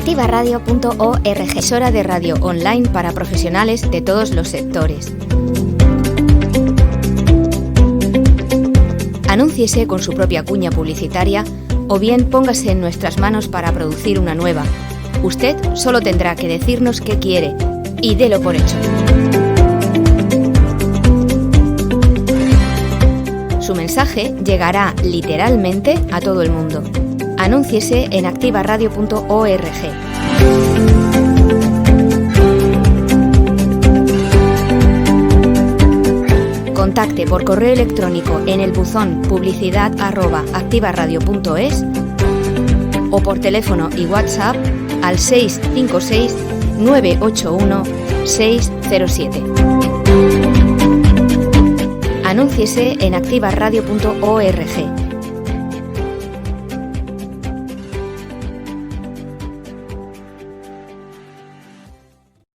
activaradio.org, emisora de radio online para profesionales de todos los sectores. Anúnciese con su propia cuña publicitaria o bien póngase en nuestras manos para producir una nueva. Usted solo tendrá que decirnos qué quiere y délo por hecho. Su mensaje llegará literalmente a todo el mundo. Anúnciese en activaradio.org. Contacte por correo electrónico en el buzón publicidad@activaradio.es o por teléfono y WhatsApp al 656 981 607. Anúnciese en activaradio.org.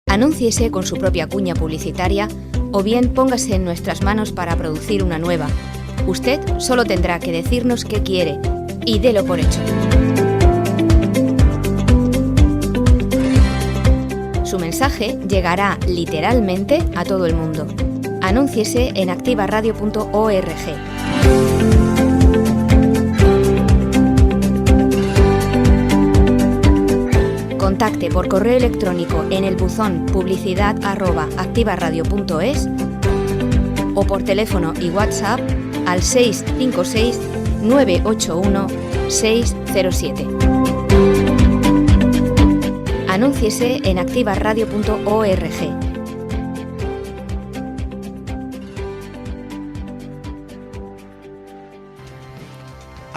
Anúnciese con su propia cuña publicitaria o bien póngase en nuestras manos para producir una nueva. Usted solo tendrá que decirnos qué quiere y délo por hecho. Su mensaje llegará literalmente a todo el mundo. Anúnciese en activaradio.org. Contacte por correo electrónico en el buzón publicidad@activaradio.es o por teléfono y WhatsApp al 656 981 607. Anúnciese en activaradio.org.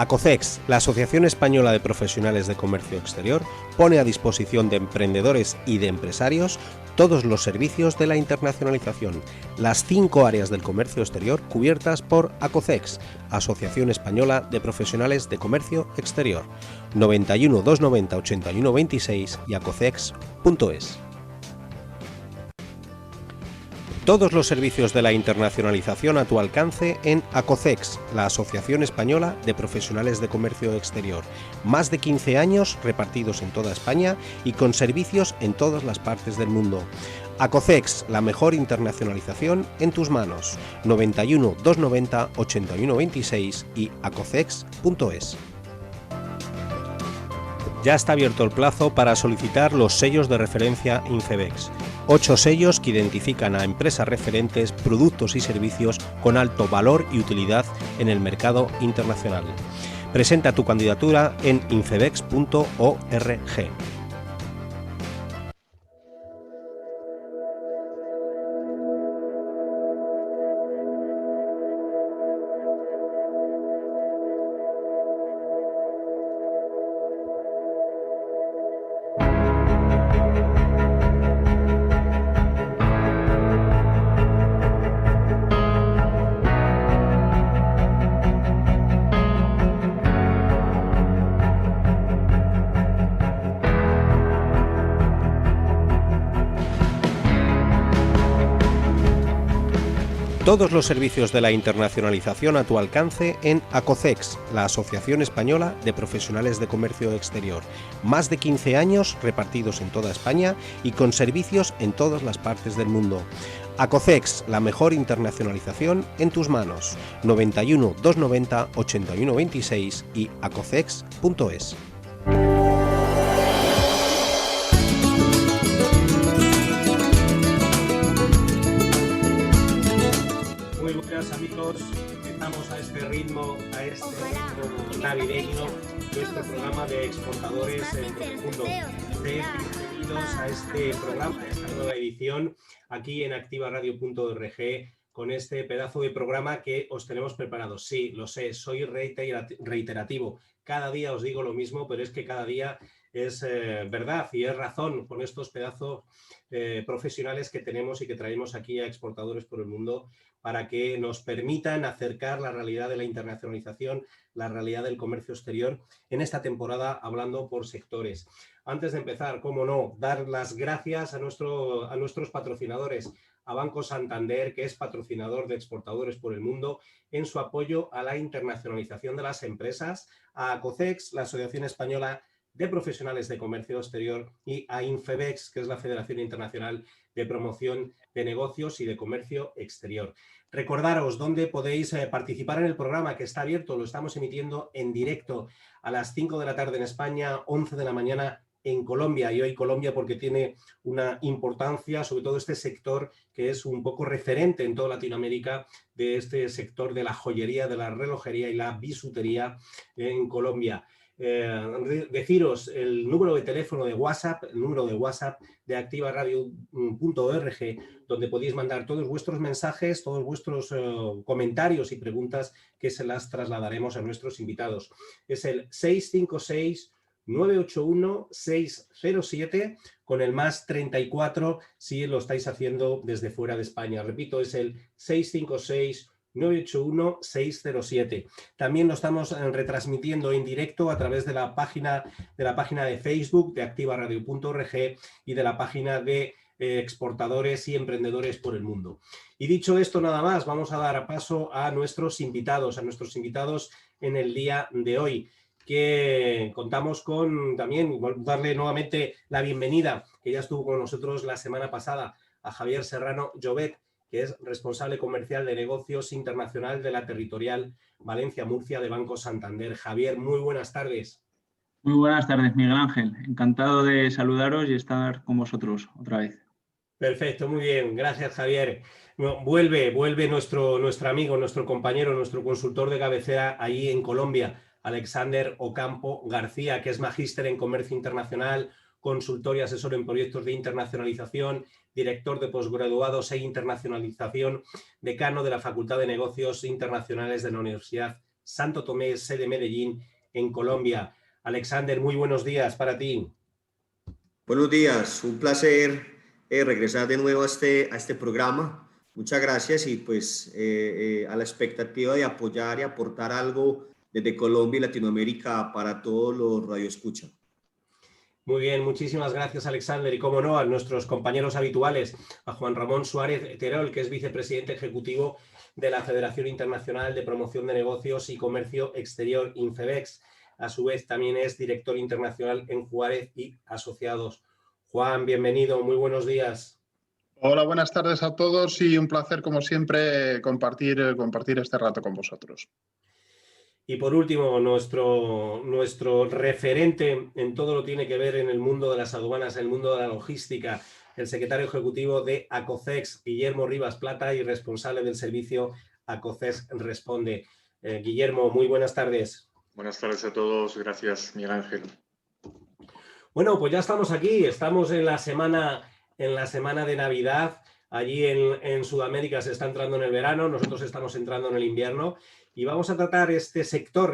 ACOCEX, la Asociación Española de Profesionales de Comercio Exterior, pone a disposición de emprendedores y de empresarios todos los servicios de la internacionalización, las 5 áreas del comercio exterior cubiertas por ACOCEX, Asociación Española de Profesionales de Comercio Exterior, 91 290 81 26 y acocex.es. Todos los servicios de la internacionalización a tu alcance en ACOCEX, la Asociación Española de Profesionales de Comercio Exterior. Más de 15 años repartidos en toda España y con servicios en todas las partes del mundo. ACOCEX, la mejor internacionalización en tus manos. 91 290 81 26 y acocex.es. Ya está abierto el plazo para solicitar los sellos de referencia INCEBEX. 8 sellos que identifican a empresas referentes, productos y servicios con alto valor y utilidad en el mercado internacional. Presenta tu candidatura en incebex.org. Todos los servicios de la internacionalización a tu alcance en ACOCEX, la Asociación Española de Profesionales de Comercio Exterior. Más de 15 años repartidos en toda España y con servicios en todas las partes del mundo. ACOCEX, la mejor internacionalización en tus manos. 91 290 81 26 y acocex.es. Amigos, empezamos a este ritmo navideño, nuestro programa de exportadores en todo el mundo. Bienvenidos a este programa, a esta nueva edición, aquí en activaradio.org, con este pedazo de programa que os tenemos preparado. Sí, lo sé, soy reiterativo. Cada día os digo lo mismo, pero es que cada día es verdad y es razón con estos pedazos profesionales que tenemos y que traemos aquí a exportadores por el mundo para que nos permitan acercar la realidad de la internacionalización, la realidad del comercio exterior en esta temporada, hablando por sectores. Antes de empezar, cómo no, dar las gracias a nuestros patrocinadores, a Banco Santander, que es patrocinador de exportadores por el mundo, en su apoyo a la internacionalización de las empresas, a ACOCEX, la Asociación Española de Profesionales de Comercio Exterior, y a INFEBEX, que es la Federación Internacional de Promoción de Negocios y de Comercio Exterior. Recordaros dónde podéis participar en el programa, que está abierto, lo estamos emitiendo en directo a las 5 de la tarde en España, 11 de la mañana en Colombia, y hoy Colombia porque tiene una importancia, sobre todo este sector que es un poco referente en toda Latinoamérica, de este sector de la joyería, de la relojería y la bisutería en Colombia. Deciros el número de teléfono de WhatsApp, el número de WhatsApp de activaradio.org, donde podéis mandar todos vuestros mensajes, todos vuestros comentarios y preguntas, que se las trasladaremos a nuestros invitados. Es el 656-981-607 con el más 34 si lo estáis haciendo desde fuera de España. Repito, es el 656-981-607. También lo estamos retransmitiendo en directo a través de la página de Facebook de activaradio.org y de la página de exportadores y emprendedores por el mundo. Y dicho esto, nada más, vamos a dar paso a nuestros invitados en el día de hoy, que contamos con también, darle nuevamente la bienvenida, que ya estuvo con nosotros la semana pasada, a Javier Serrano Llobet, que es responsable comercial de negocios internacional de la territorial Valencia-Murcia de Banco Santander. Javier, muy buenas tardes. Muy buenas tardes, Miguel Ángel. Encantado de saludaros y estar con vosotros otra vez. Perfecto, muy bien. Gracias, Javier. Vuelve nuestro amigo, nuestro compañero, nuestro consultor de cabecera allí en Colombia, Alexander Ocampo García, que es magíster en Comercio Internacional, consultor y asesor en proyectos de internacionalización, director de posgraduados e internacionalización, decano de la Facultad de Negocios Internacionales de la Universidad Santo Tomé, sede Medellín, en Colombia. Alexander, muy buenos días para ti. Buenos días, un placer regresar de nuevo a este programa. Muchas gracias y pues a la expectativa de apoyar y aportar algo desde Colombia y Latinoamérica para todos los radioescuchas. Muy bien, muchísimas gracias, Alexander. Y como no, a nuestros compañeros habituales, a Juan Ramón Suárez Terol, que es vicepresidente ejecutivo de la Federación Internacional de Promoción de Negocios y Comercio Exterior, INFEBEX. A su vez, también es director internacional en Juárez y Asociados. Juan, bienvenido, muy buenos días. Hola, buenas tardes a todos y un placer, como siempre, compartir este rato con vosotros. Y por último, nuestro referente en todo lo que tiene que ver en el mundo de las aduanas, en el mundo de la logística, el secretario ejecutivo de ACOCEX, Guillermo Rivas Plata, y responsable del servicio ACOCEX Responde. Guillermo, muy buenas tardes. Buenas tardes a todos, gracias, Miguel Ángel. Bueno, pues ya estamos aquí, estamos en la semana de Navidad. Allí en Sudamérica se está entrando en el verano, nosotros estamos entrando en el invierno. Y vamos a tratar este sector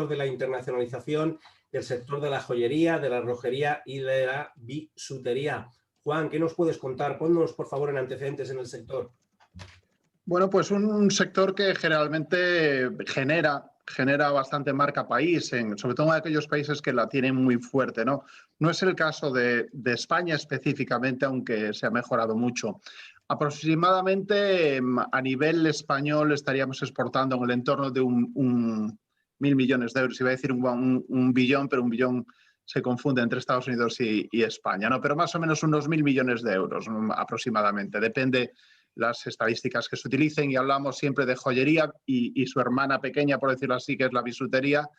de la internacionalización, del sector de la joyería, de la relojería y de la bisutería. Juan, ¿qué nos puedes contar? Ponnos, por favor, en antecedentes en el sector. Bueno, pues un sector que generalmente genera bastante marca país, sobre todo en aquellos países que la tienen muy fuerte, ¿no? No es el caso de España específicamente, aunque se ha mejorado mucho. Aproximadamente a nivel español estaríamos exportando en el entorno de 1.000 millones de euros. Iba a decir un billón, pero un billón se confunde entre Estados Unidos y España, ¿no? Pero más o menos unos 1.000 millones de euros aproximadamente. Depende las estadísticas que se utilicen y hablamos siempre de joyería y su hermana pequeña, por decirlo así, que es la bisutería,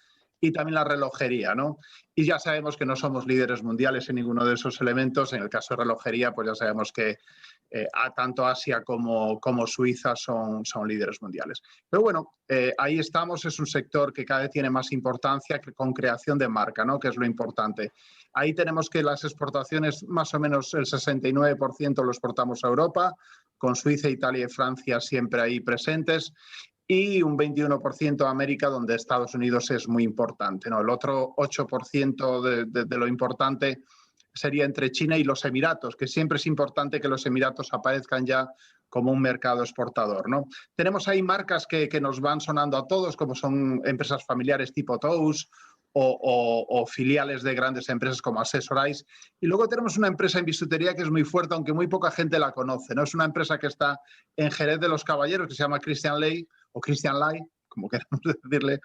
y también la relojería, ¿no? Y ya sabemos que no somos líderes mundiales en ninguno de esos elementos. En el caso de relojería, pues ya sabemos que tanto Asia como Suiza son líderes mundiales. Pero bueno, ahí estamos, es un sector que cada vez tiene más importancia con creación de marca, ¿no? Que es lo importante. Ahí tenemos que las exportaciones, más o menos el 69% lo exportamos a Europa, con Suiza, Italia y Francia siempre ahí presentes, y un 21% a América, donde Estados Unidos es muy importante, ¿no? El otro 8% de lo importante sería entre China y los Emiratos, que siempre es importante que los Emiratos aparezcan ya como un mercado exportador, ¿no? Tenemos ahí marcas que nos van sonando a todos, como son empresas familiares tipo Tous o filiales de grandes empresas como Accessorize. Y luego tenemos una empresa en bisutería que es muy fuerte, aunque muy poca gente la conoce, ¿no? Es una empresa que está en Jerez de los Caballeros, que se llama Christian Lay, o Christian Lay, como queramos decirle,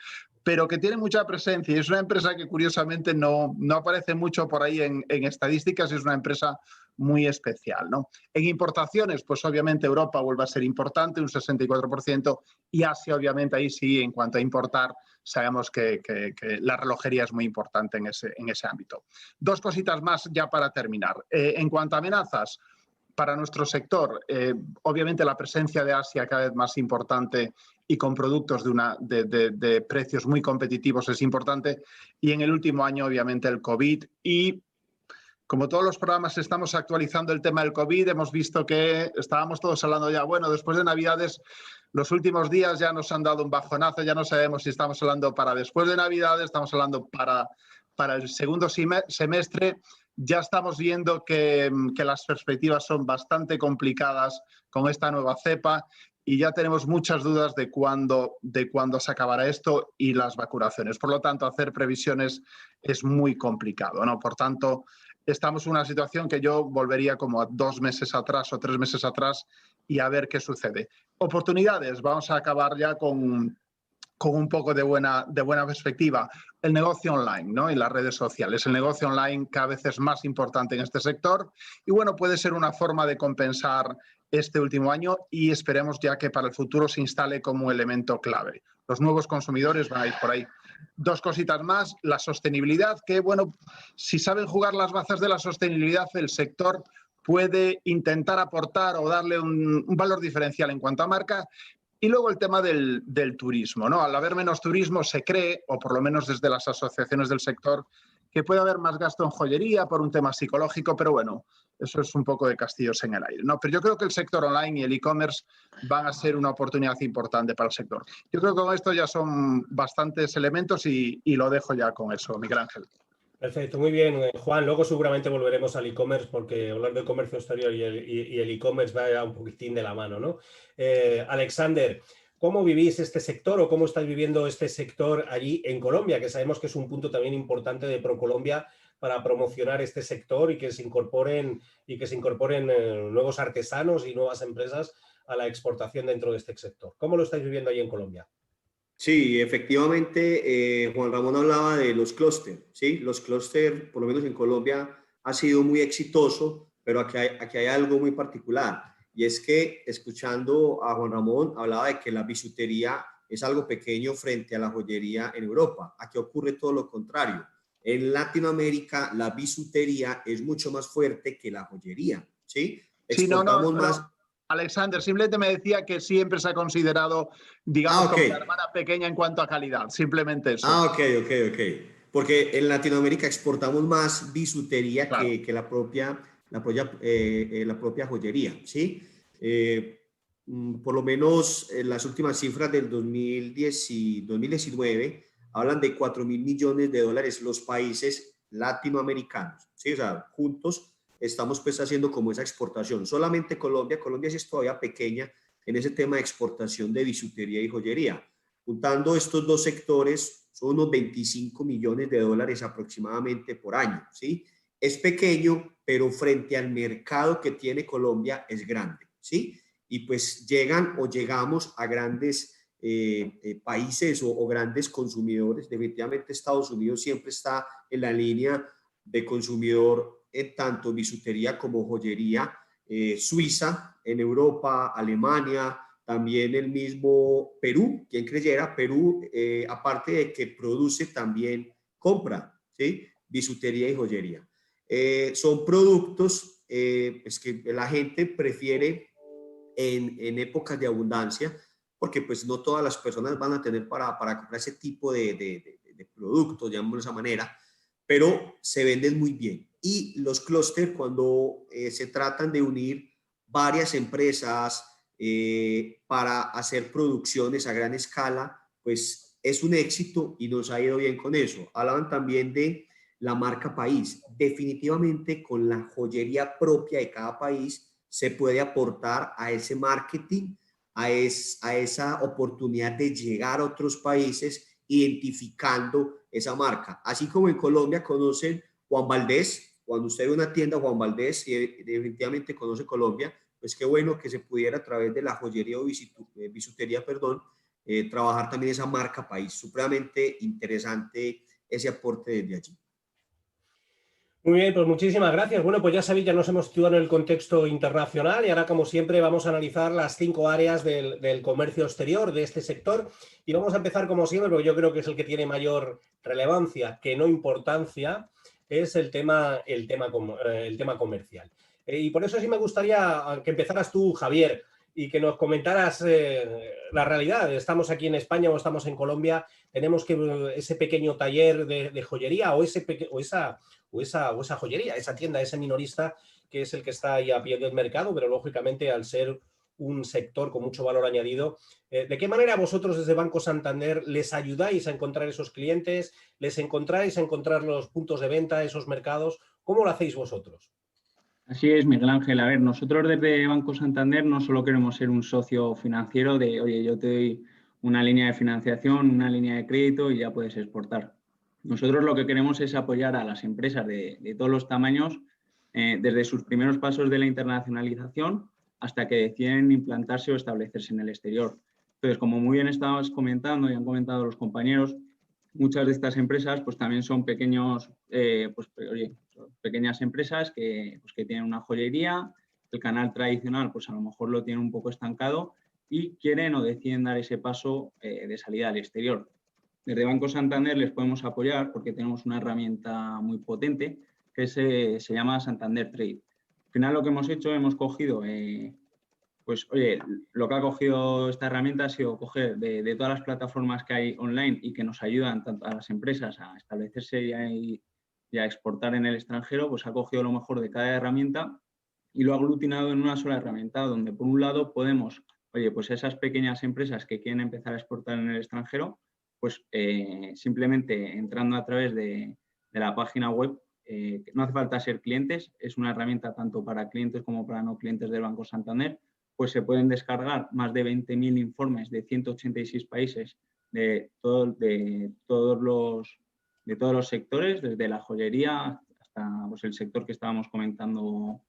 pero que tiene mucha presencia y es una empresa que curiosamente no aparece mucho por ahí en estadísticas y es una empresa muy especial, ¿no? En importaciones, pues obviamente Europa vuelve a ser importante, un 64%, y Asia obviamente ahí sí, en cuanto a importar, sabemos que la relojería es muy importante en ese ámbito. Dos cositas más ya para terminar. En cuanto a amenazas, para nuestro sector, obviamente la presencia de Asia cada vez más importante y con productos de precios muy competitivos es importante. Y en el último año, obviamente, el COVID. Y como todos los programas estamos actualizando el tema del COVID, hemos visto que estábamos todos hablando ya, bueno, después de Navidades, los últimos días ya nos han dado un bajonazo, ya no sabemos si estamos hablando para después de Navidades, estamos hablando para el segundo semestre. Ya estamos viendo que las perspectivas son bastante complicadas con esta nueva cepa y ya tenemos muchas dudas de cuándo se acabará esto y las vacunaciones. Por lo tanto, hacer previsiones es muy complicado, ¿no? Por tanto, estamos en una situación que yo volvería como a 2 meses atrás o 3 meses atrás y a ver qué sucede. Oportunidades, vamos a acabar ya con un poco de buena perspectiva. El negocio online, ¿no? Y las redes sociales. El negocio online cada vez es más importante en este sector y bueno, puede ser una forma de compensar este último año y esperemos ya que para el futuro se instale como elemento clave. Los nuevos consumidores van a ir por ahí. 2 cositas más, la sostenibilidad, que bueno, si saben jugar las bazas de la sostenibilidad, el sector puede intentar aportar o darle un valor diferencial en cuanto a marca. Y luego el tema del turismo, ¿no? Al haber menos turismo se cree, o por lo menos desde las asociaciones del sector, que puede haber más gasto en joyería por un tema psicológico, pero bueno, eso es un poco de castillos en el aire, ¿no? Pero yo creo que el sector online y el e-commerce van a ser una oportunidad importante para el sector. Yo creo que con esto ya son bastantes elementos y lo dejo ya con eso, Miguel Ángel. Perfecto, muy bien, Juan. Luego seguramente volveremos al e-commerce porque hablar del comercio exterior y el e-commerce va ya un poquitín de la mano, ¿no? Alexander, ¿cómo vivís este sector o cómo estáis viviendo este sector allí en Colombia? Que sabemos que es un punto también importante de ProColombia para promocionar este sector y que se incorporen nuevos artesanos y nuevas empresas a la exportación dentro de este sector. ¿Cómo lo estáis viviendo allí en Colombia? Sí, efectivamente, Juan Ramón hablaba de los clústeres, ¿sí? Los clústeres, por lo menos en Colombia, ha sido muy exitoso, pero aquí hay algo muy particular, y es que, escuchando a Juan Ramón, hablaba de que la bisutería es algo pequeño frente a la joyería en Europa. Aquí ocurre todo lo contrario. En Latinoamérica, la bisutería es mucho más fuerte que la joyería, ¿sí? Exportamos más... Alexander, simplemente me decía que siempre se ha considerado, digamos, como la hermana pequeña en cuanto a calidad, simplemente eso. Ok. Porque en Latinoamérica exportamos más bisutería, claro, que la propia joyería, ¿sí? Por lo menos las últimas cifras del 2019 hablan de $4.000 millones los países latinoamericanos, ¿sí? O sea, juntos estamos pues haciendo como esa exportación. Solamente Colombia sí es todavía pequeña en ese tema de exportación de bisutería y joyería. Juntando estos dos sectores son unos $25 millones aproximadamente por año, ¿sí? Es pequeño, pero frente al mercado que tiene Colombia es grande, ¿sí? Y pues llegamos a grandes países o grandes consumidores. Definitivamente Estados Unidos siempre está en la línea de consumidor en tanto bisutería como joyería, Suiza, en Europa, Alemania, también el mismo Perú, quien creyera, Perú, aparte de que produce, también compra, ¿sí? Bisutería y joyería. Son productos es que la gente prefiere en épocas de abundancia, porque pues no todas las personas van a tener para comprar ese tipo de productos, llamémoslo de esa manera, pero se venden muy bien. Y los clústeres, cuando se tratan de unir varias empresas para hacer producciones a gran escala, pues es un éxito y nos ha ido bien con eso. Hablaban también de la marca país. Definitivamente con la joyería propia de cada país se puede aportar a ese marketing, a esa oportunidad de llegar a otros países identificando esa marca. Así como en Colombia conocen Juan Valdés. Cuando usted ve una tienda Juan Valdés y definitivamente conoce Colombia, pues qué bueno que se pudiera a través de la joyería o bisutería, trabajar también esa marca país. Supremamente interesante ese aporte desde allí. Muy bien, pues muchísimas gracias. Bueno, pues ya sabéis, ya nos hemos situado en el contexto internacional y ahora, como siempre, vamos a analizar las 5 áreas del comercio exterior de este sector y vamos a empezar, como siempre, porque yo creo que es el que tiene mayor relevancia, que no importancia, es el tema comercial. Y por eso sí me gustaría que empezaras tú, Javier, y que nos comentaras la realidad. Estamos aquí en España o estamos en Colombia, tenemos que ese pequeño taller de joyería o esa joyería, esa tienda, ese minorista que es el que está ahí a pie del mercado, pero lógicamente al ser un sector con mucho valor añadido, ¿de qué manera vosotros desde Banco Santander les ayudáis a encontrar esos clientes? ¿Les encontráis a encontrar los puntos de venta, esos mercados? ¿Cómo lo hacéis vosotros? Así es, Miguel Ángel. A ver, nosotros desde Banco Santander no solo queremos ser un socio financiero de, oye, yo te doy una línea de financiación, una línea de crédito y ya puedes exportar. Nosotros lo que queremos es apoyar a las empresas de todos los tamaños, desde sus primeros pasos de la internacionalización hasta que deciden implantarse o establecerse en el exterior. Entonces, como muy bien estabas comentando y han comentado los compañeros, muchas de estas empresas pues también son pequeñas empresas que tienen una joyería, el canal tradicional pues a lo mejor lo tienen un poco estancado y quieren o deciden dar ese paso de salida al exterior. Desde Banco Santander les podemos apoyar porque tenemos una herramienta muy potente que se llama Santander Trade. Al final lo que hemos hecho, hemos cogido, lo que ha cogido esta herramienta ha sido coger de todas las plataformas que hay online y que nos ayudan tanto a las empresas a establecerse y a exportar en el extranjero, pues ha cogido lo mejor de cada herramienta y lo ha aglutinado en una sola herramienta donde por un lado podemos, pues esas pequeñas empresas que quieren empezar a exportar en el extranjero, pues simplemente entrando a través de la página web, no hace falta ser clientes, es una herramienta tanto para clientes como para no clientes del Banco Santander, pues se pueden descargar más de 20.000 informes de 186 países de todos los sectores, desde la joyería hasta pues, el sector que estábamos comentando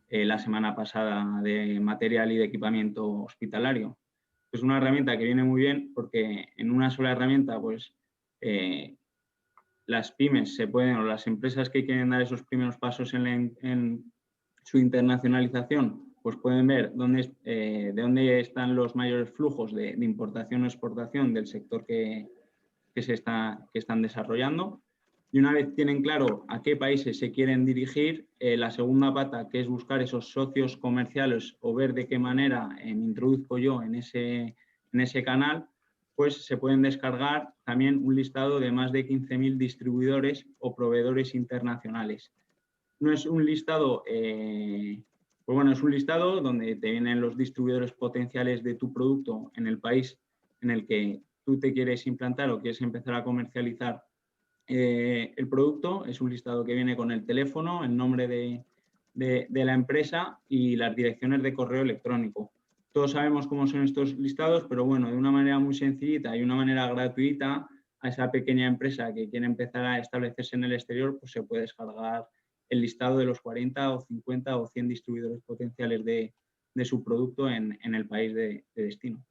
la semana pasada de material y de equipamiento hospitalario. Es una herramienta que viene muy bien porque en una sola herramienta pues las pymes o las empresas que quieren dar esos primeros pasos en su internacionalización pues pueden ver de dónde están los mayores flujos de importación o exportación del sector que están desarrollando. Y una vez tienen claro a qué países se quieren dirigir, la segunda pata, que es buscar esos socios comerciales o ver de qué manera me introduzco yo en ese canal, pues se pueden descargar también un listado de más de 15.000 distribuidores o proveedores internacionales. No es un listado, es un listado donde te vienen los distribuidores potenciales de tu producto en el país en el que tú te quieres implantar o quieres empezar a comercializar el producto. Es un listado que viene con el teléfono, el nombre de la empresa y las direcciones de correo electrónico. Todos sabemos cómo son estos listados, pero bueno, de una manera muy sencillita y una manera gratuita, a esa pequeña empresa que quiere empezar a establecerse en el exterior, pues se puede descargar el listado de los 40 o 50 o 100 distribuidores potenciales de su producto en el país de destino.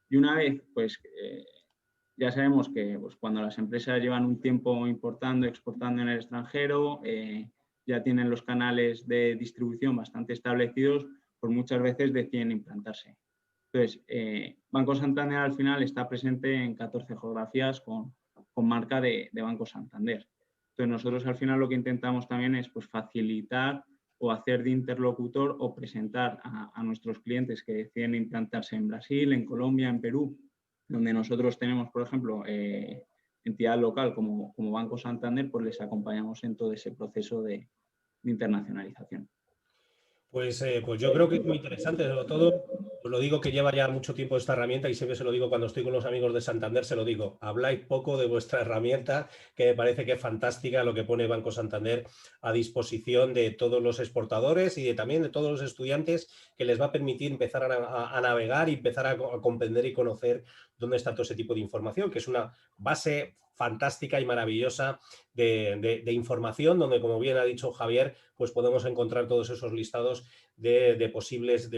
Y una vez, pues, ya sabemos que pues, cuando las empresas llevan un tiempo importando, exportando en el extranjero, ya tienen los canales de distribución bastante establecidos, pues muchas veces deciden implantarse. Entonces, Banco Santander al final está presente en 14 geografías con marca de Banco Santander. Entonces, nosotros al final lo que intentamos también es pues, facilitar o hacer de interlocutor o presentar a nuestros clientes que deciden implantarse en Brasil, en Colombia, en Perú, donde nosotros tenemos, por ejemplo, entidad local como Banco Santander, pues les acompañamos en todo ese proceso de internacionalización. Pues yo creo que es muy interesante, sobre todo, os lo digo que lleva ya mucho tiempo esta herramienta y siempre se lo digo cuando estoy con los amigos de Santander, se lo digo, habláis poco de vuestra herramienta, que me parece que es fantástica lo que pone Banco Santander a disposición de todos los exportadores y también de todos los estudiantes, que les va a permitir empezar a navegar y empezar a comprender y conocer dónde está todo ese tipo de información, que es una base fantástica y maravillosa de información, donde, como bien ha dicho Javier, pues podemos encontrar todos esos listados de posibles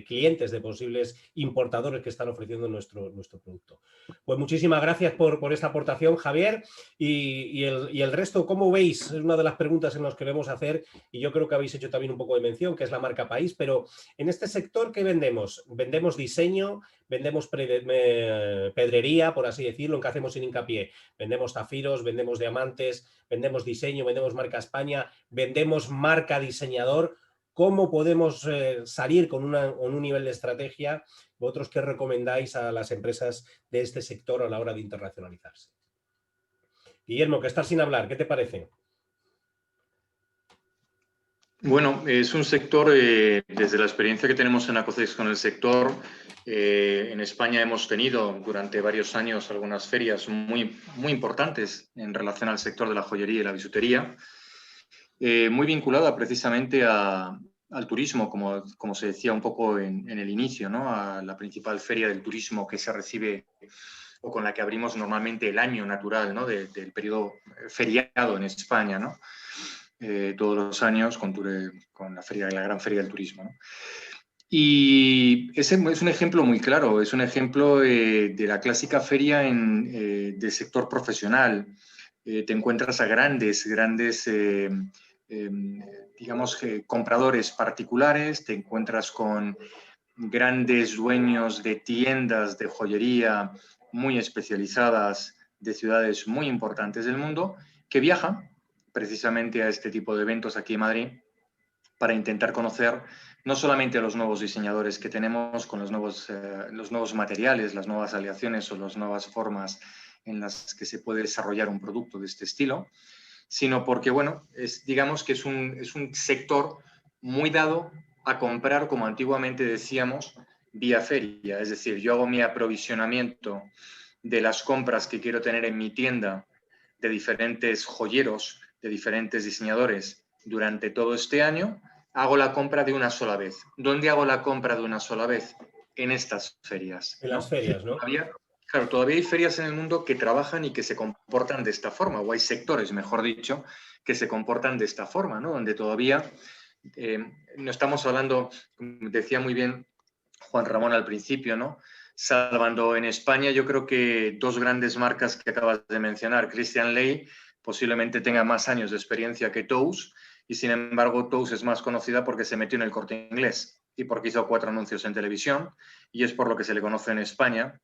clientes, de posibles importadores que están ofreciendo nuestro producto. Pues muchísimas gracias por esta aportación, Javier. Y el resto, ¿cómo veis? Es una de las preguntas que nos queremos hacer, y yo creo que habéis hecho también un poco de mención, que es la marca país, pero en este sector, ¿qué vendemos? ¿Vendemos diseño? ¿Vendemos pedrería, por así decirlo, en que hacemos sin hincapié? ¿Vendemos zafiros? ¿Vendemos diamantes? ¿Vendemos diseño? ¿Vendemos marca España? ¿Vendemos marca diseñador? ¿Cómo podemos salir con un nivel de estrategia? ¿Vosotros qué recomendáis a las empresas de este sector a la hora de internacionalizarse? Guillermo, que estás sin hablar, ¿qué te parece? Bueno, es un sector, desde la experiencia que tenemos en Acocex con el sector, en España hemos tenido durante varios años algunas ferias muy importantes en relación al sector de la joyería y la bisutería, muy vinculada precisamente al turismo, como se decía un poco en el inicio, ¿no? A la principal feria del turismo que se recibe o con la que abrimos normalmente el año natural, ¿no? del periodo feriado en España, ¿no? Todos los años con la gran feria del turismo, ¿no? Y ese es un ejemplo muy claro, es un ejemplo de la clásica feria del sector profesional. Te encuentras a grandes digamos, compradores particulares, te encuentras con grandes dueños de tiendas de joyería muy especializadas de ciudades muy importantes del mundo que viajan precisamente a este tipo de eventos aquí en Madrid para intentar conocer no solamente a los nuevos diseñadores que tenemos con los nuevos materiales, las nuevas aleaciones o las nuevas formas en las que se puede desarrollar un producto de este estilo, sino porque, bueno, digamos que es un sector muy dado a comprar, como antiguamente decíamos, vía feria. Es decir, yo hago mi aprovisionamiento de las compras que quiero tener en mi tienda de diferentes joyeros, de diferentes diseñadores durante todo este año, hago la compra de una sola vez. ¿Dónde hago la compra de una sola vez? En estas ferias, ¿no? En las ferias, ¿no? Todavía hay ferias en el mundo que trabajan y que se comportan de esta forma, o hay sectores, mejor dicho, que se comportan de esta forma, ¿no? Donde todavía no estamos hablando, decía muy bien Juan Ramón al principio, ¿no? Salvando en España, yo creo que dos grandes marcas que acabas de mencionar, Christian Ley, posiblemente tenga más años de experiencia que Tous, y sin embargo Tous es más conocida porque se metió en el Corte Inglés y porque hizo 4 anuncios en televisión, y es por lo que se le conoce en España,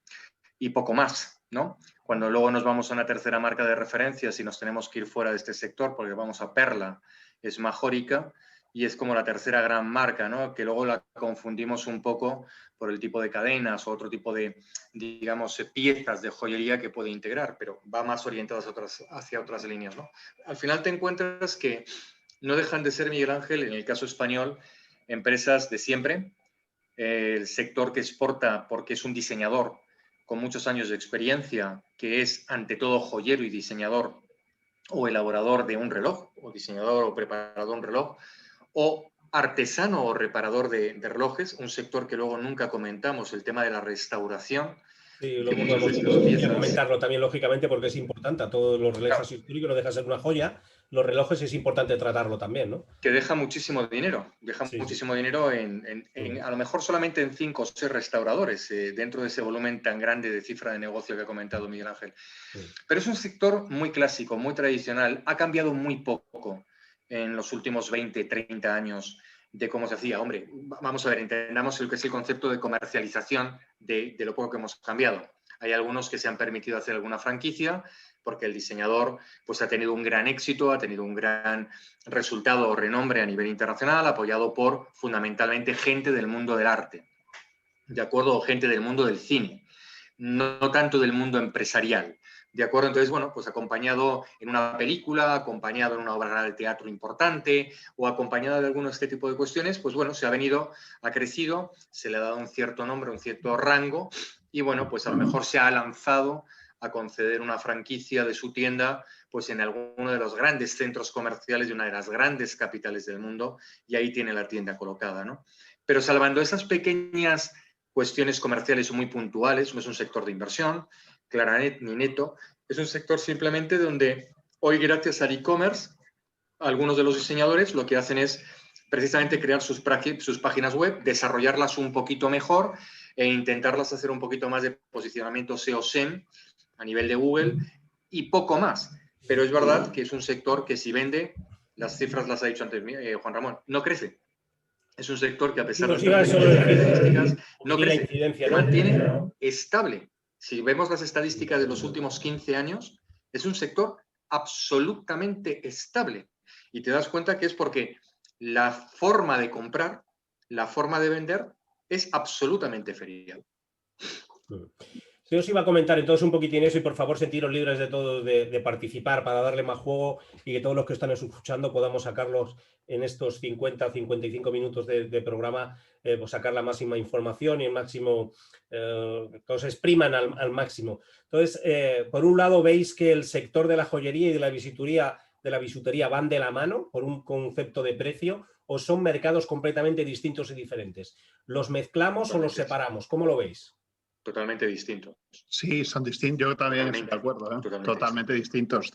y poco más, ¿no? Cuando luego nos vamos a una tercera marca de referencia, si nos tenemos que ir fuera de este sector, porque vamos a Perla, es Majórica, y es como la tercera gran marca, ¿no? Que luego la confundimos un poco por el tipo de cadenas o otro tipo de, digamos, piezas de joyería que puede integrar, pero va más orientadas hacia otras líneas, ¿no? Al final te encuentras que no dejan de ser, Miguel Ángel, en el caso español, empresas de siempre, el sector que exporta porque es un diseñador con muchos años de experiencia, que es ante todo joyero y diseñador o elaborador de un reloj, o diseñador o preparador de un reloj, o artesano o reparador de relojes, un sector que luego nunca comentamos, el tema de la restauración. Sí, luego vamos a comentarlo también, lógicamente, porque es importante. A todos los relojes históricos no deja de ser una joya. Los relojes es importante tratarlo también, ¿no? Que deja muchísimo dinero. Muchísimo dinero a lo mejor solamente en 5 o 6 restauradores, dentro de ese volumen tan grande de cifra de negocio que ha comentado Miguel Ángel. Sí. Pero es un sector muy clásico, muy tradicional. Ha cambiado muy poco en los últimos 20, 30 años de cómo se hacía. Hombre, vamos a ver, entendamos lo que es el concepto de comercialización de lo poco que hemos cambiado. Hay algunos que se han permitido hacer alguna franquicia porque el diseñador pues, ha tenido un gran éxito, ha tenido un gran resultado o renombre a nivel internacional, apoyado por fundamentalmente gente del mundo del arte, ¿de acuerdo? O gente del mundo del cine, no tanto del mundo empresarial. ¿De acuerdo? Entonces, bueno, pues acompañado en una película, acompañado en una obra de teatro importante o acompañado de alguno de este tipo de cuestiones, pues bueno, ha crecido, se le ha dado un cierto nombre, un cierto rango y bueno, pues a lo mejor se ha lanzado a conceder una franquicia de su tienda pues en alguno de los grandes centros comerciales de una de las grandes capitales del mundo y ahí tiene la tienda colocada, ¿no? Pero salvando esas pequeñas cuestiones comerciales muy puntuales, no es un sector de inversión, clara ni neto, Es un sector simplemente donde hoy, gracias al e-commerce, algunos de los diseñadores lo que hacen es precisamente crear sus páginas web, desarrollarlas un poquito mejor e intentarlas hacer un poquito más de posicionamiento SEO-SEM a nivel de Google y poco más. Pero es verdad que es un sector que si vende, las cifras las ha dicho antes Juan Ramón, no crece. Es un sector que a pesar de las características no crece, se mantiene estable. Si vemos las estadísticas de los últimos 15 años, es un sector absolutamente estable. Y te das cuenta que es porque la forma de comprar, la forma de vender es absolutamente ferial. Yo os iba a comentar entonces un poquitín eso y por favor sentiros libres de todo de participar para darle más juego y que todos los que están escuchando podamos sacarlos en estos 50 o 55 minutos de programa, pues sacar la máxima información y el máximo, que os expriman al máximo. Entonces, por un lado veis que el sector de la joyería y de la bisutería van de la mano por un concepto de precio o son mercados completamente distintos y diferentes. ¿Los mezclamos o los separamos? ¿Cómo lo veis? Totalmente distinto. Sí, son distintos. Yo también estoy de acuerdo. Totalmente distintos.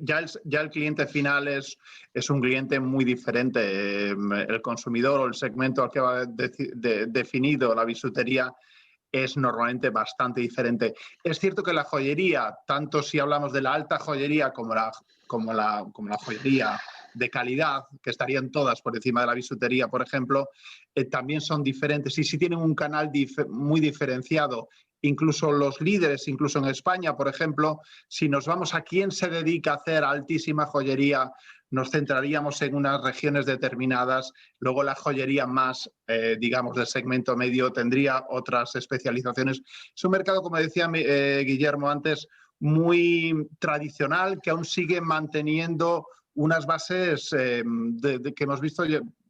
Ya el cliente final es un cliente muy diferente. El consumidor o el segmento al que va definido la bisutería es normalmente bastante diferente. Es cierto que la joyería, tanto si hablamos de la alta joyería como la joyería de calidad, que estarían todas por encima de la bisutería, por ejemplo, también son diferentes y si tienen un canal muy diferenciado. Incluso los líderes, incluso en España, por ejemplo, si nos vamos a quién se dedica a hacer altísima joyería, nos centraríamos en unas regiones determinadas. Luego la joyería más, digamos, del segmento medio tendría otras especializaciones. Es un mercado, como decía Guillermo antes, muy tradicional, que aún sigue manteniendo unas bases que hemos visto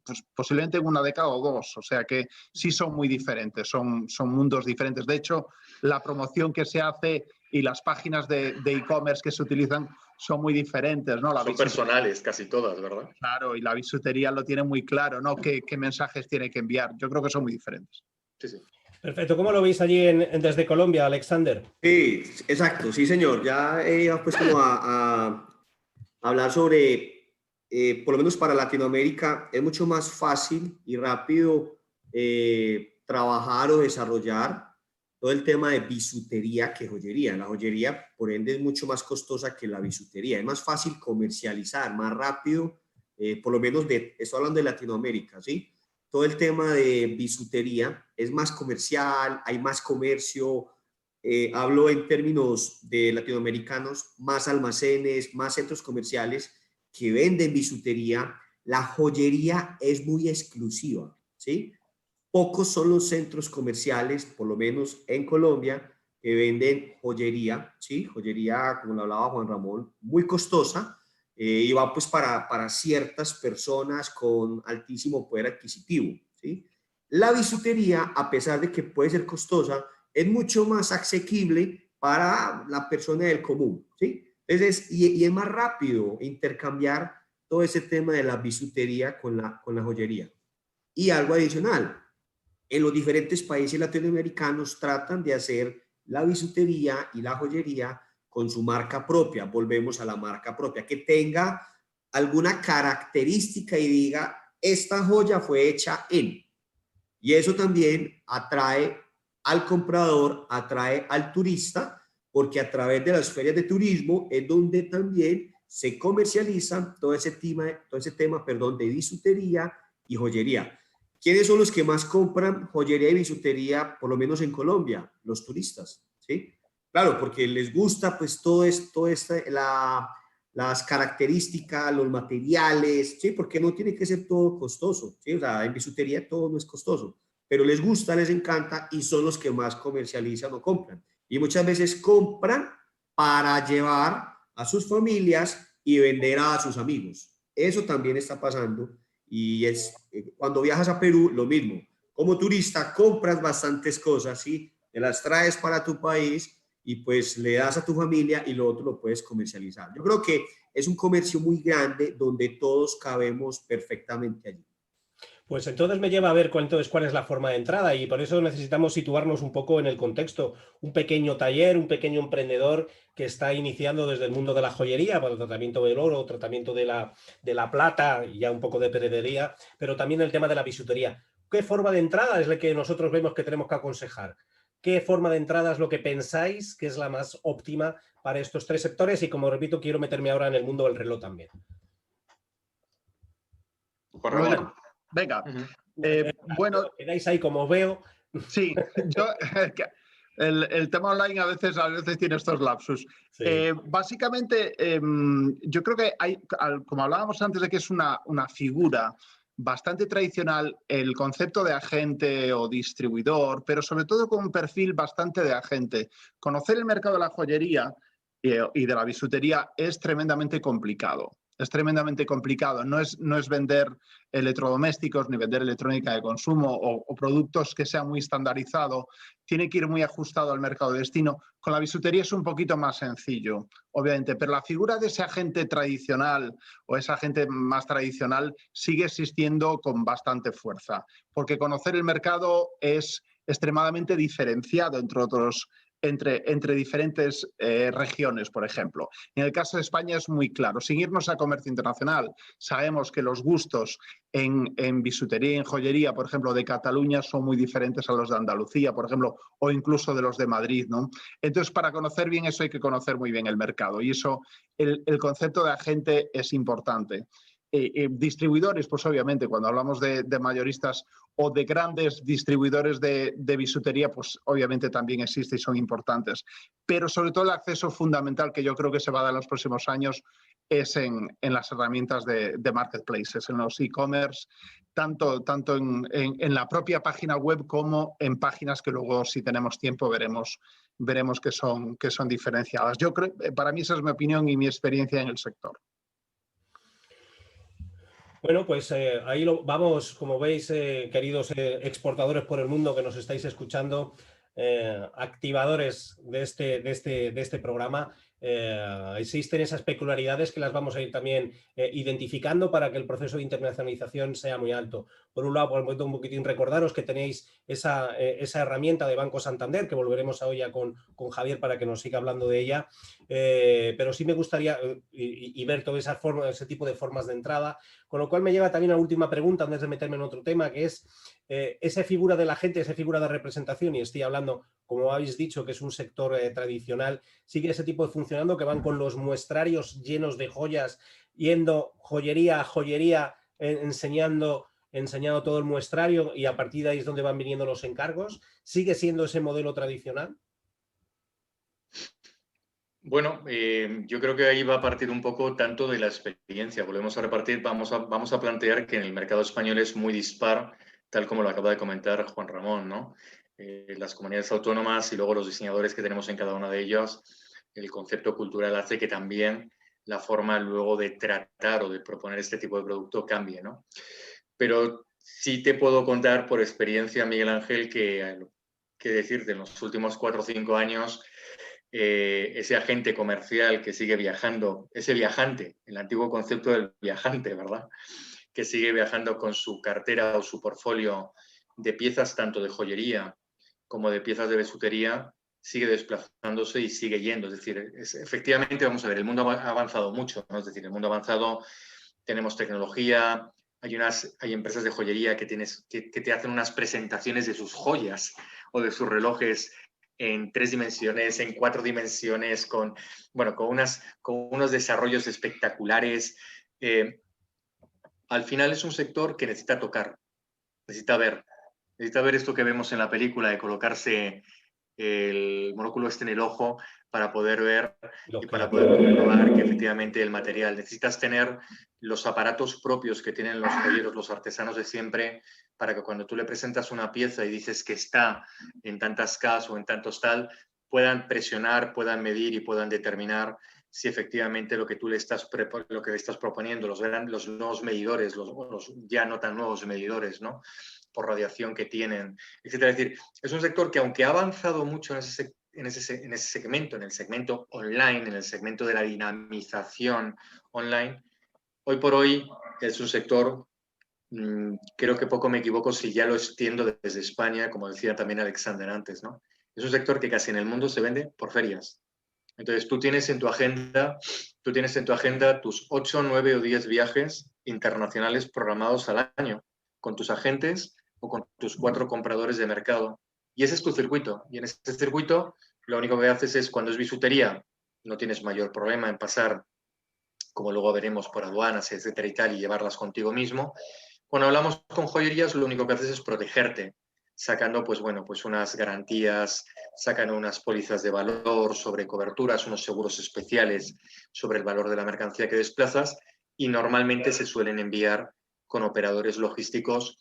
pues, posiblemente en una década o dos. O sea que sí son muy diferentes, son mundos diferentes. De hecho, la promoción que se hace y las páginas de e-commerce que se utilizan son muy diferentes, ¿no? Son personales casi todas, ¿verdad? Claro, y la bisutería lo tiene muy claro, ¿no? ¿Qué mensajes tiene que enviar? Yo creo que son muy diferentes. Sí, sí. Perfecto. ¿Cómo lo veis allí desde Colombia, Alexander? Sí, exacto, sí, señor. Ya iba pues como a hablar sobre, por lo menos para Latinoamérica, es mucho más fácil y rápido trabajar o desarrollar todo el tema de bisutería que joyería. La joyería, por ende, es mucho más costosa que la bisutería. Es más fácil comercializar, más rápido, por lo menos estoy hablando de Latinoamérica, ¿sí? Todo el tema de bisutería es más comercial, hay más comercio. Hablo en términos de latinoamericanos, más almacenes, más centros comerciales que venden bisutería. La joyería es muy exclusiva, ¿sí? Pocos son los centros comerciales, por lo menos en Colombia, que venden joyería, ¿sí? Joyería, como lo hablaba Juan Ramón, muy costosa y va pues para ciertas personas con altísimo poder adquisitivo, ¿sí? La bisutería, a pesar de que puede ser costosa, es mucho más asequible para la persona del común, ¿sí? Entonces, y es más rápido intercambiar todo ese tema de la bisutería con la joyería. Y algo adicional, en los diferentes países latinoamericanos tratan de hacer la bisutería y la joyería con su marca propia. Volvemos a la marca propia, que tenga alguna característica y diga, esta joya fue hecha en. Y eso también atrae al comprador, atrae al turista, porque a través de las ferias de turismo es donde también se comercializa todo ese tema de bisutería y joyería. ¿Quiénes son los que más compran joyería y bisutería, por lo menos en Colombia? Los turistas, ¿sí? Claro, porque les gusta pues las características, los materiales, ¿sí? Porque no tiene que ser todo costoso, ¿sí? O sea, en bisutería todo no es costoso, pero les gusta, les encanta y son los que más comercializan o compran. Y muchas veces compran para llevar a sus familias y vender a sus amigos. Eso también está pasando y cuando viajas a Perú, lo mismo. Como turista compras bastantes cosas, ¿sí? Te las traes para tu país y pues le das a tu familia y lo otro lo puedes comercializar. Yo creo que es un comercio muy grande donde todos cabemos perfectamente allí. Pues entonces me lleva a ver cuál es la forma de entrada, y por eso necesitamos situarnos un poco en el contexto. Un pequeño taller, un pequeño emprendedor que está iniciando desde el mundo de la joyería, para el tratamiento del oro, tratamiento de la plata y ya un poco de pedrería, pero también el tema de la bisutería. ¿Qué forma de entrada es la que nosotros vemos que tenemos que aconsejar? ¿Qué forma de entrada es lo que pensáis que es la más óptima para estos tres sectores? Y como repito, quiero meterme ahora en el mundo del reloj también. Juan Ramón. Venga. Bueno, quedáis ahí como veo. Sí, yo, el tema online a veces tiene estos lapsus. Sí. Básicamente, yo creo que hay, como hablábamos antes de que es una figura bastante tradicional, el concepto de agente o distribuidor, pero sobre todo con un perfil bastante de agente. Conocer el mercado de la joyería y de la bisutería es tremendamente complicado. Es tremendamente complicado. No es vender electrodomésticos ni vender electrónica de consumo o productos que sean muy estandarizados. Tiene que ir muy ajustado al mercado de destino. Con la bisutería es un poquito más sencillo, obviamente, pero la figura de ese agente tradicional o ese agente más tradicional sigue existiendo con bastante fuerza, porque conocer el mercado es extremadamente diferenciado entre diferentes regiones, por ejemplo. En el caso de España es muy claro. Sin irnos a comercio internacional, sabemos que los gustos en bisutería y en joyería, por ejemplo, de Cataluña son muy diferentes a los de Andalucía, por ejemplo, o incluso de los de Madrid, ¿no? Entonces, para conocer bien eso hay que conocer muy bien el mercado, y eso, el concepto de agente es importante. Distribuidores, pues obviamente, cuando hablamos de mayoristas o de grandes distribuidores de bisutería, pues obviamente también existe y son importantes. Pero sobre todo el acceso fundamental que yo creo que se va a dar en los próximos años es en las herramientas de marketplaces, en los e-commerce, tanto en la propia página web como en páginas que luego, si tenemos tiempo, veremos que son diferenciadas. Yo creo, para mí esa es mi opinión y mi experiencia en el sector. Bueno, pues ahí vamos, como veis, queridos exportadores por el mundo que nos estáis escuchando, activadores de este programa. Existen esas peculiaridades que las vamos a ir también identificando para que el proceso de internacionalización sea muy alto. Por un lado, por un poquitín recordaros que tenéis esa herramienta de Banco Santander, que volveremos hoy ya con Javier para que nos siga hablando de ella, pero sí me gustaría y ver toda ese tipo de formas de entrada, con lo cual me lleva también a la última pregunta antes de meterme en otro tema, que es esa figura de la gente, esa figura de representación, y estoy hablando, como habéis dicho, que es un sector tradicional, sigue ese tipo de funcionando, que van con los muestrarios llenos de joyas, yendo joyería a joyería, enseñando todo el muestrario, y a partir de ahí es donde van viniendo los encargos. ¿Sigue siendo ese modelo tradicional? Bueno, yo creo que ahí va a partir un poco tanto de la experiencia. Volvemos a repartir, vamos a plantear que en el mercado español es muy dispar, tal como lo acaba de comentar Juan Ramón, ¿no? Las comunidades autónomas y luego los diseñadores que tenemos en cada una de ellas, el concepto cultural hace que también la forma luego de tratar o de proponer este tipo de producto cambie, ¿no? Pero sí te puedo contar por experiencia, Miguel Ángel, que decirte, en los últimos 4 o 5 años, ese agente comercial que sigue viajando, ese viajante, el antiguo concepto del viajante, ¿verdad? Que sigue viajando con su cartera o su portfolio de piezas tanto de joyería como de piezas de bisutería, sigue desplazándose y sigue yendo. Es decir, efectivamente, vamos a ver, el mundo ha avanzado mucho, ¿no? Es decir, el mundo ha avanzado, tenemos tecnología, hay empresas de joyería que te hacen unas presentaciones de sus joyas o de sus relojes en 3 dimensiones, en 4 dimensiones, con unos desarrollos espectaculares. Al final es un sector que necesita tocar, necesita ver esto que vemos en la película, de colocarse el monóculo en el ojo para poder ver y para poder comprobar que efectivamente el material. Necesitas tener los aparatos propios que tienen los joyeros, los artesanos de siempre, para que cuando tú le presentas una pieza y dices que está en tantas Ks o en tantos tal, puedan presionar, puedan medir y puedan determinar si efectivamente lo que tú le estás proponiendo, los nuevos medidores, los ya no tan nuevos medidores, ¿no?, por radiación que tienen, etcétera. Es decir, es un sector que, aunque ha avanzado mucho en ese segmento, en el segmento online, en el segmento de la dinamización online, hoy por hoy es un sector creo que poco me equivoco si ya lo extiendo desde España, como decía también Alexander antes, ¿no? Es un sector que casi en el mundo se vende por ferias. Entonces tú tienes en tu agenda tus 8, 9 o 10 viajes internacionales programados al año con tus agentes o con tus 4 compradores de mercado. Y ese es tu circuito. Y en ese circuito lo único que haces es, cuando es bisutería, no tienes mayor problema en pasar, como luego veremos, por aduanas, etcétera y tal, y llevarlas contigo mismo. Cuando hablamos con joyerías, lo único que haces es protegerte, sacando pues, bueno, pues unas garantías, sacan unas pólizas de valor sobre coberturas, unos seguros especiales sobre el valor de la mercancía que desplazas, y normalmente se suelen enviar con operadores logísticos,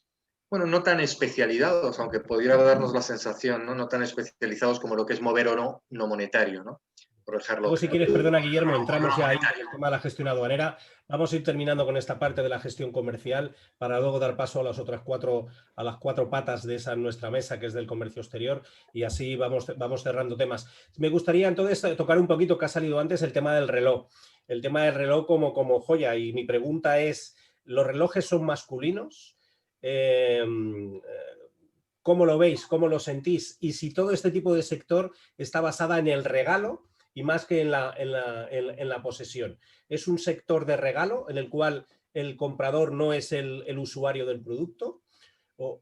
bueno, no tan especializados, aunque pudiera darnos la sensación, ¿no? No tan especializados como lo que es mover oro no monetario, ¿no? Por dejarlo. Luego, si quieres, perdona, Guillermo, entramos ya ahí en el tema de la gestión aduanera. Vamos a ir terminando con esta parte de la gestión comercial para luego dar paso a las otras a las 4 patas de esa nuestra mesa, que es del comercio exterior, y así vamos cerrando temas. Me gustaría entonces tocar un poquito, que ha salido antes, el tema del reloj. El tema del reloj como joya, y mi pregunta es, ¿los relojes son masculinos? ¿Cómo lo veis? ¿Cómo lo sentís? Y si todo este tipo de sector está basada en el regalo y más que en la posesión. ¿Es un sector de regalo en el cual el comprador no es el usuario del producto?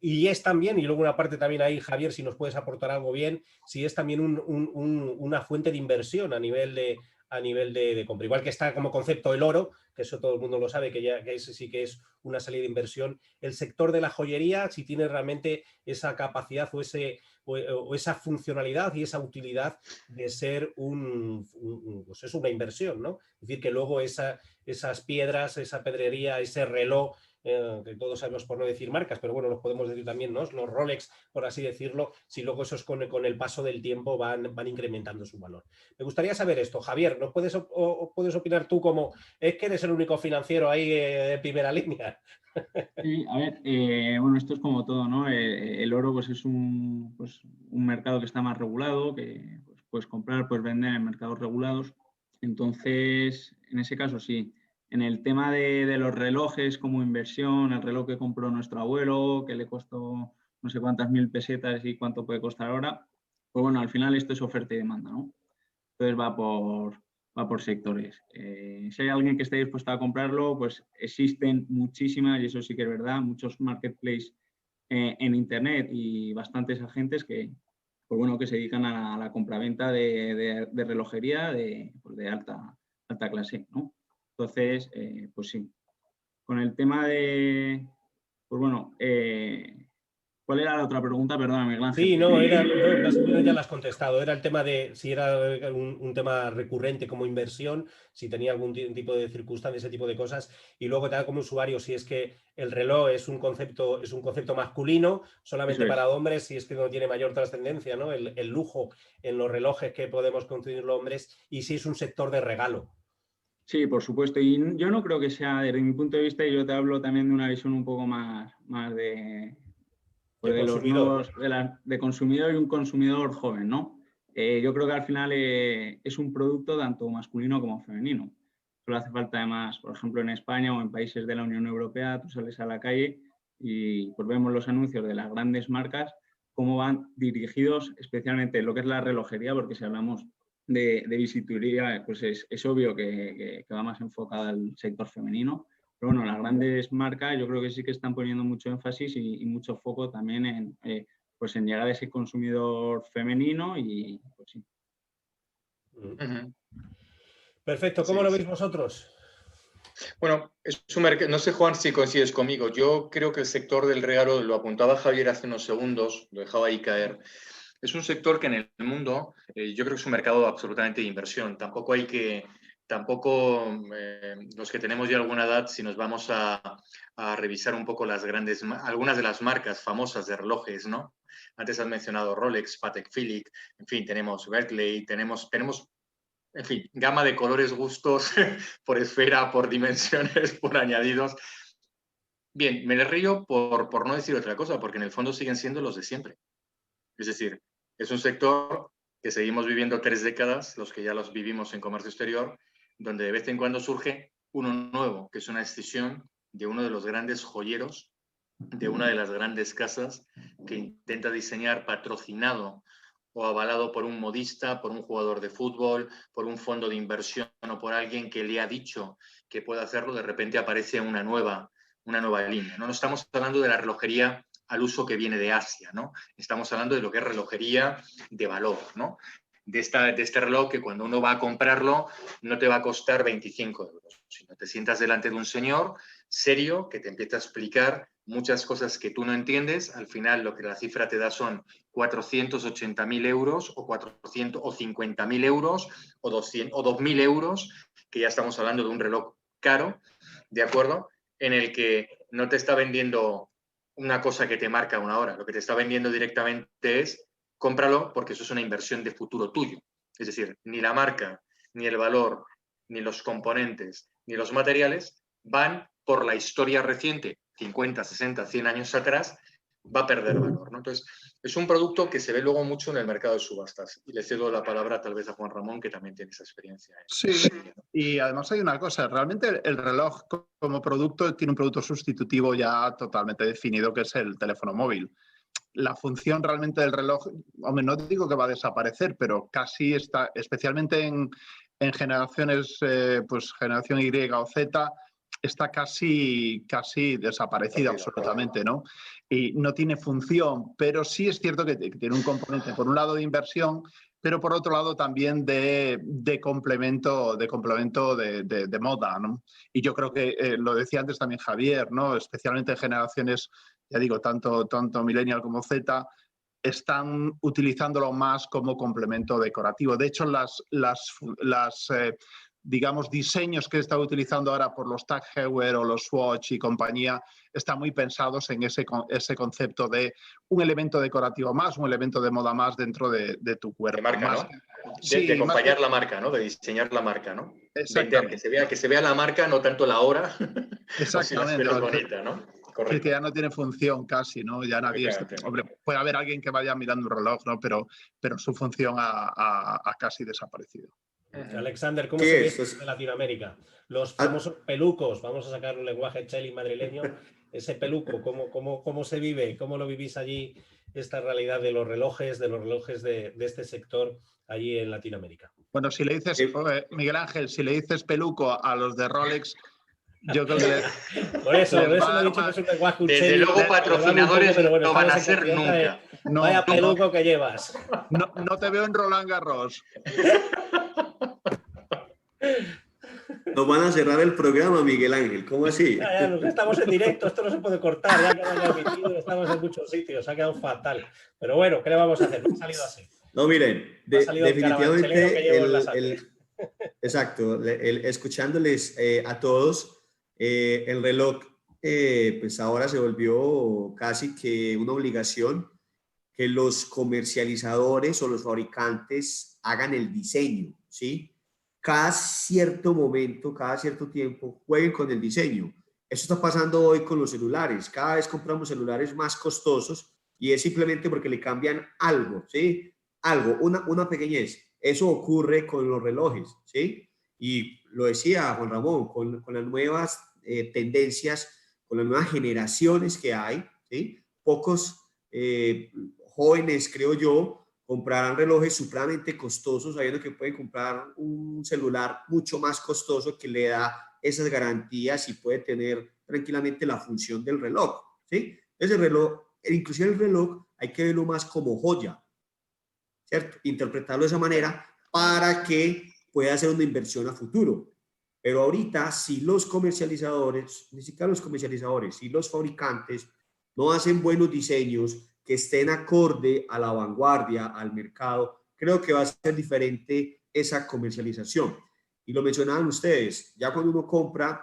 Y es también, y luego una parte también ahí, Javier, si nos puedes aportar algo bien, si es también una fuente de inversión a nivel de compra. Igual que está como concepto el oro, que eso todo el mundo lo sabe, que ese sí que es una salida de inversión. El sector de la joyería, si tiene realmente esa capacidad o esa funcionalidad y esa utilidad de ser pues es una inversión, ¿no? Es decir, que luego esas piedras, esa pedrería, ese reloj, que todos sabemos, por no decir marcas, pero bueno, los podemos decir también, ¿no? Los Rolex, por así decirlo, si luego esos con el paso del tiempo van incrementando su valor. Me gustaría saber esto, Javier, ¿nos puedes opinar tú como es que eres el único financiero ahí de primera línea? Sí, a ver, bueno, esto es como todo, ¿no? El oro pues es un mercado que está más regulado, que pues, puedes comprar, puedes vender en mercados regulados. Entonces, en ese caso sí. En el tema de los relojes como inversión, el reloj que compró nuestro abuelo, que le costó no sé cuántas 1000 pesetas y cuánto puede costar ahora, pues bueno, al final esto es oferta y demanda, ¿no? Entonces va por sectores. Si hay alguien que esté dispuesto a comprarlo, pues existen muchísimas, y eso sí que es verdad, muchos marketplaces en Internet y bastantes agentes que, pues bueno, que se dedican a la compraventa de relojería de alta clase, ¿no? Entonces, pues sí. Con el tema de, pues bueno, ¿cuál era la otra pregunta? Perdona, Miguel Ángel. Sí, no, más o menos ya la has contestado. Era el tema de si era un tema recurrente como inversión, si tenía algún tipo de circunstancia, ese tipo de cosas. Y luego también como usuario, si es que el reloj es un concepto masculino, solamente para hombres, si es que no tiene mayor trascendencia, ¿no? El lujo en los relojes que podemos conseguir los hombres, y si es un sector de regalo. Sí, por supuesto. Y yo no creo que sea, desde mi punto de vista, y yo te hablo también de una visión un poco más de los nuevos, de consumidor y un consumidor joven, ¿no? Yo creo que al final es un producto tanto masculino como femenino. Solo hace falta además, por ejemplo, en España o en países de la Unión Europea, tú sales a la calle y pues vemos los anuncios de las grandes marcas, cómo van dirigidos especialmente en lo que es la relojería, porque si hablamos de bisutería, pues es obvio que va más enfocada al sector femenino. Pero bueno, las grandes marcas yo creo que sí que están poniendo mucho énfasis y mucho foco también en llegar a ese consumidor femenino y pues sí. Perfecto, ¿cómo lo veis vosotros? Bueno, es un mercado, no sé, Juan, si coincides conmigo. Yo creo que el sector del regalo, lo apuntaba Javier hace unos segundos, lo dejaba ahí caer. Es un sector que en el mundo, yo creo que es un mercado absolutamente de inversión. Tampoco los que tenemos ya alguna edad, si nos vamos a revisar un poco algunas de las marcas famosas de relojes, ¿no? Antes has mencionado Rolex, Patek Philippe, en fin, tenemos Berkeley, tenemos en fin, gama de colores, gustos, por esfera, por dimensiones, por añadidos. Bien, me le río por no decir otra cosa, porque en el fondo siguen siendo los de siempre. Es decir, es un sector que seguimos viviendo 3 décadas, los que ya los vivimos en comercio exterior, donde de vez en cuando surge uno nuevo, que es una escisión de uno de los grandes joyeros de una de las grandes casas que intenta diseñar patrocinado o avalado por un modista, por un jugador de fútbol, por un fondo de inversión o por alguien que le ha dicho que puede hacerlo, de repente aparece una nueva línea, ¿no? No estamos hablando de la relojería al uso que viene de Asia, ¿no? Estamos hablando de lo que es relojería de valor, ¿no? De este reloj que cuando uno va a comprarlo no te va a costar 25 euros, sino te sientas delante de un señor serio que te empieza a explicar muchas cosas que tú no entiendes. Al final lo que la cifra te da son 480.000 euros o 50.000 euros o 2.000 euros, que ya estamos hablando de un reloj caro, ¿de acuerdo? En el que no te está vendiendo una cosa que te marca una hora, lo que te está vendiendo directamente es cómpralo porque eso es una inversión de futuro tuyo. Es decir, ni la marca, ni el valor, ni los componentes, ni los materiales van por la historia reciente, 50, 60, 100 años atrás, va a perder valor, ¿no? Entonces, es un producto que se ve luego mucho en el mercado de subastas. Y le cedo la palabra tal vez a Juan Ramón, que también tiene esa experiencia. Sí, y además hay una cosa, realmente el reloj como producto tiene un producto sustitutivo ya totalmente definido, que es el teléfono móvil. La función realmente del reloj, hombre, no digo que va a desaparecer, pero casi está, especialmente en generaciones, pues generación Y o Z, está casi desaparecida absolutamente, ¿no? Y no tiene función, pero sí es cierto que tiene un componente, por un lado, de inversión, pero por otro lado también de complemento de moda, ¿no? Y yo creo que lo decía antes también Javier, ¿no? Especialmente en generaciones, ya digo, tanto millennial como Z, están utilizándolo más como complemento decorativo. De hecho, digamos, diseños que está utilizando ahora por los Tag Heuer o los Swatch y compañía, están muy pensados en ese concepto de un elemento decorativo más, un elemento de moda más dentro de tu cuerpo. De marca, más, ¿no? sí, de acompañar la marca, ¿no? De diseñar la marca, ¿no? Vender, que se vea la marca, no tanto la hora. Exactamente. O si la bonita, ¿no? Correcto. Sí, que ya no tiene función casi, ¿no? Ya nadie está, hombre, puede haber alguien que vaya mirando un reloj, ¿no? Pero su función ha casi desaparecido. Alexander, ¿cómo se ve en Latinoamérica? Los famosos pelucos, vamos a sacar un lenguaje cheli madrileño, ese peluco, ¿cómo se vive? ¿Cómo lo vivís allí, esta realidad de los relojes de este sector allí en Latinoamérica? Bueno, si le dices, Miguel Ángel, si le dices peluco a los de Rolex, yo creo que por eso lo he dicho que es un lenguaje desde luego patrocinadores no van a ser nunca. Vaya peluco que llevas. No te veo en Roland Garros. Nos van a cerrar el programa, Miguel Ángel. ¿Cómo así? Ya, estamos en directo, esto no se puede cortar, ya quedado emitido, estamos en muchos sitios, ha quedado fatal. Pero bueno, ¿qué le vamos a hacer? No ha salido así. No, miren, definitivamente exacto, escuchándoles a todos, el reloj pues ahora se volvió casi que una obligación que los comercializadores o los fabricantes hagan el diseño, ¿sí? Cada cierto momento, cada cierto tiempo, jueguen con el diseño. Eso está pasando hoy con los celulares. Cada vez compramos celulares más costosos y es simplemente porque le cambian algo, ¿sí? Algo, una pequeñez. Eso ocurre con los relojes, ¿sí? Y lo decía Juan Ramón, con las nuevas tendencias, con las nuevas generaciones que hay, ¿sí? Pocos jóvenes, creo yo, comprarán relojes supremamente costosos, sabiendo que pueden comprar un celular mucho más costoso que le da esas garantías y puede tener tranquilamente la función del reloj, ¿sí? Ese reloj, inclusive el reloj, hay que verlo más como joya, ¿cierto? Interpretarlo de esa manera para que pueda hacer una inversión a futuro. Pero ahorita, si los comercializadores, ni siquiera los comercializadores, si los fabricantes no hacen buenos diseños que estén acorde a la vanguardia, al mercado, creo que va a ser diferente esa comercialización. Y lo mencionaban ustedes, ya cuando uno compra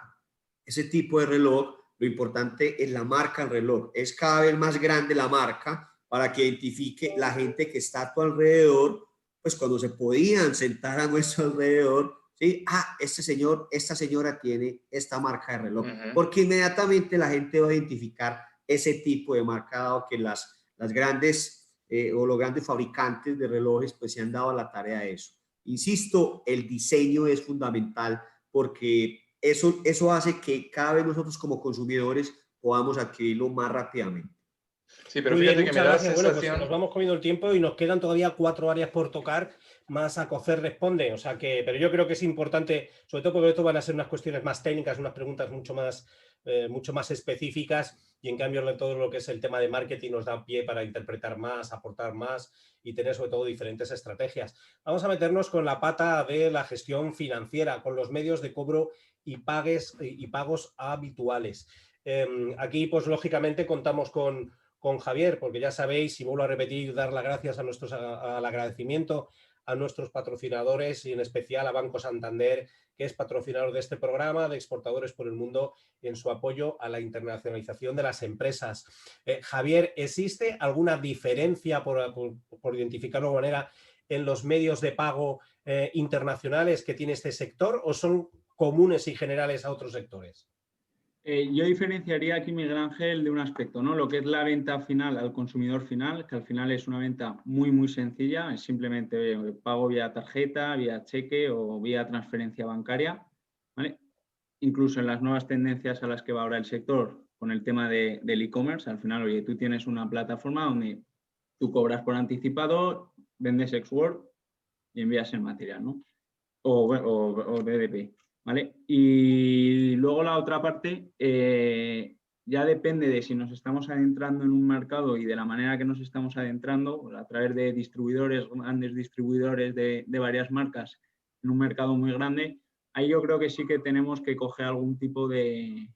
ese tipo de reloj, lo importante es la marca del reloj. Es cada vez más grande la marca para que identifique la gente que está a tu alrededor, pues cuando se podían sentar a nuestro alrededor, ¿sí? Ah, este señor, esta señora tiene esta marca de reloj. Porque inmediatamente la gente va a identificar ese tipo de marca, dado que las grandes o los grandes fabricantes de relojes pues se han dado a la tarea de eso. Insisto, el diseño es fundamental porque eso hace que cada vez nosotros como consumidores podamos adquirirlo más rápidamente. Sí, pero Muy fíjate bien, que me muchas da la gracias. Bueno, pues sensación... nos vamos comiendo el tiempo y nos quedan todavía 4 áreas por tocar, más Acocer responde. O sea que, pero yo creo que es importante, sobre todo porque esto van a ser unas cuestiones más técnicas, unas preguntas mucho más específicas, y en cambio todo lo que es el tema de marketing nos da pie para interpretar más, aportar más y tener sobre todo diferentes estrategias. Vamos a meternos con la pata de la gestión financiera, con los medios de cobro y pagos habituales. Aquí, pues lógicamente contamos con Javier, porque ya sabéis, y vuelvo a repetir, dar las gracias al agradecimiento a nuestros patrocinadores y en especial a Banco Santander, que es patrocinador de este programa de Exportadores por el Mundo, en su apoyo a la internacionalización de las empresas. Javier, ¿existe alguna diferencia, por identificarlo de alguna manera, en los medios de pago internacionales que tiene este sector, o son comunes y generales a otros sectores? Yo diferenciaría aquí, Miguel Ángel, de un aspecto, ¿no? Lo que es la venta final al consumidor final, que al final es una venta muy, muy sencilla, es simplemente pago vía tarjeta, vía cheque o vía transferencia bancaria, ¿vale? Incluso en las nuevas tendencias a las que va ahora el sector, con el tema del e-commerce, al final, oye, tú tienes una plataforma donde tú cobras por anticipado, vendes ex-Word y envías el material, ¿no? O DDP. ¿Vale? Y luego la otra parte, ya depende de si nos estamos adentrando en un mercado y de la manera que nos estamos adentrando, pues a través de distribuidores, grandes distribuidores de varias marcas en un mercado muy grande, ahí yo creo que sí que tenemos que coger algún tipo de,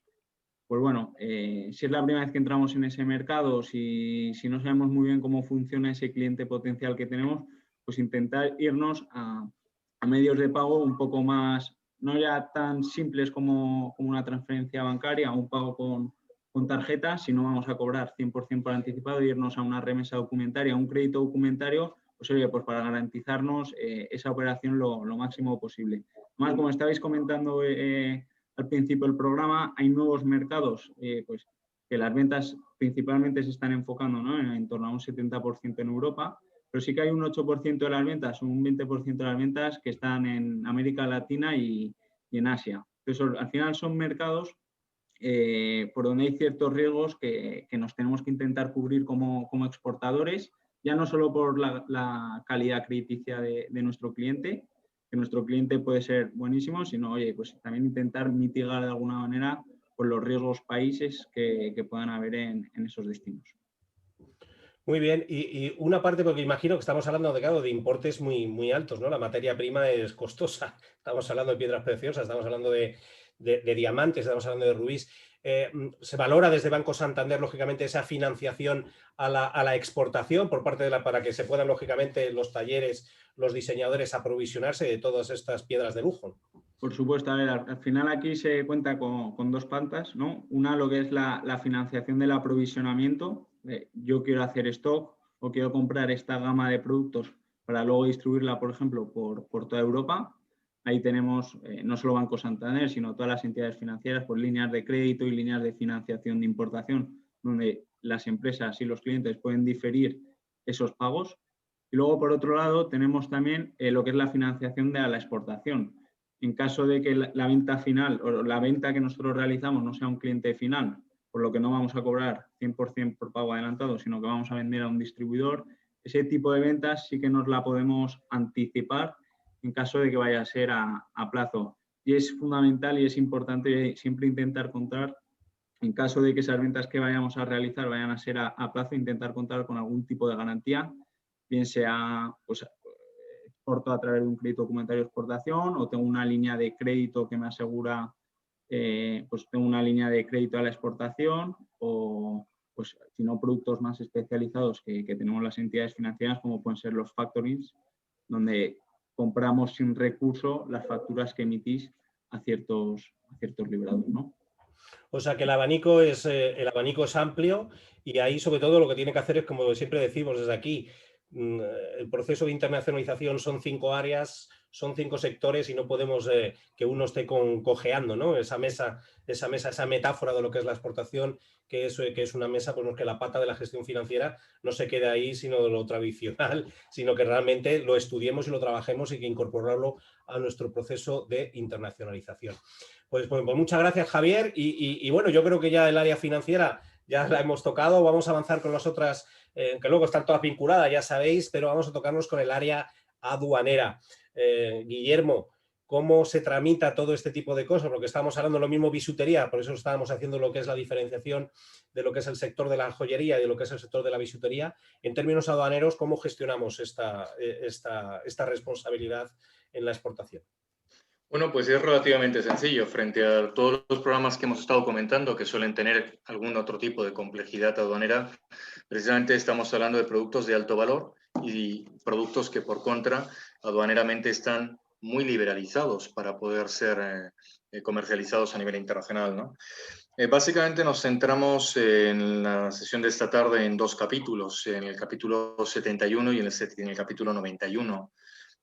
pues bueno, si es la primera vez que entramos en ese mercado, si no sabemos muy bien cómo funciona ese cliente potencial que tenemos, pues intentar irnos a medios de pago un poco más, no ya tan simples como una transferencia bancaria o un pago con tarjeta, sino vamos a cobrar 100% por anticipado e irnos a una remesa documentaria, un crédito documentario, pues oye, pues para garantizarnos esa operación lo máximo posible. Además, como estabais comentando al principio del programa, hay nuevos mercados, pues que las ventas principalmente se están enfocando, ¿no? en torno a un 70% en Europa, pero sí que hay un 8% de las ventas, un 20% de las ventas que están en América Latina y en Asia. Entonces, al final son mercados por donde hay ciertos riesgos que nos tenemos que intentar cubrir como exportadores, ya no solo por la calidad crediticia de nuestro cliente, que nuestro cliente puede ser buenísimo, sino, oye, pues también intentar mitigar de alguna manera pues, los riesgos países que puedan haber en esos destinos. Muy bien, y una parte, porque imagino que estamos hablando de importes muy, muy altos, ¿no? La materia prima es costosa, estamos hablando de piedras preciosas, estamos hablando de diamantes, estamos hablando de rubíes. Se valora desde Banco Santander, lógicamente, esa financiación a la exportación por parte para que se puedan, lógicamente, los talleres, los diseñadores aprovisionarse de todas estas piedras de lujo. Por supuesto, a ver, al final aquí se cuenta con dos patas, ¿no? Una, lo que es la financiación del aprovisionamiento. Yo quiero hacer stock o quiero comprar esta gama de productos para luego distribuirla, por ejemplo, por toda Europa. Ahí tenemos no solo Banco Santander, sino todas las entidades financieras, pues líneas de crédito y líneas de financiación de importación, donde las empresas y los clientes pueden diferir esos pagos. Y luego, por otro lado, tenemos también lo que es la financiación de la exportación. En caso de que la venta final o la venta que nosotros realizamos no sea un cliente final, por lo que no vamos a cobrar 100% por pago adelantado, sino que vamos a vender a un distribuidor, ese tipo de ventas sí que nos la podemos anticipar en caso de que vaya a ser a plazo. Y es fundamental y es importante siempre intentar contar, en caso de que esas ventas que vayamos a realizar vayan a ser a plazo, intentar contar con algún tipo de garantía, bien sea pues, exporto a través de un crédito documentario de exportación o tengo una línea de crédito que me asegura, pues tengo una línea de crédito a la exportación o, pues, si no, productos más especializados que tenemos las entidades financieras, como pueden ser los factorings, donde compramos sin recurso las facturas que emitís a ciertos librados, ¿no? O sea que el abanico es amplio y ahí sobre todo lo que tiene que hacer es, como siempre decimos desde aquí, el proceso de internacionalización son 5 áreas, son 5 sectores y no podemos que uno esté cojeando, ¿no? Esa metáfora de lo que es la exportación, que es una mesa, pues que la pata de la gestión financiera no se quede ahí, sino de lo tradicional, sino que realmente lo estudiemos y lo trabajemos y que incorporarlo a nuestro proceso de internacionalización. Pues muchas gracias, Javier. Y bueno, yo creo que ya el área financiera ya la hemos tocado. Vamos a avanzar con las otras, que luego están todas vinculadas, ya sabéis, pero vamos a tocarnos con el área aduanera. Guillermo, ¿cómo se tramita todo este tipo de cosas? Porque estábamos hablando de lo mismo bisutería, por eso estábamos haciendo lo que es la diferenciación de lo que es el sector de la joyería y de lo que es el sector de la bisutería. En términos aduaneros, ¿cómo gestionamos esta responsabilidad en la exportación? Bueno, pues es relativamente sencillo. Frente a todos los programas que hemos estado comentando, que suelen tener algún otro tipo de complejidad aduanera, precisamente estamos hablando de productos de alto valor y productos que, por contra, aduaneramente están muy liberalizados para poder ser comercializados a nivel internacional, ¿no? Básicamente nos centramos en la sesión de esta tarde en 2 capítulos, en el capítulo 71 y en el capítulo 91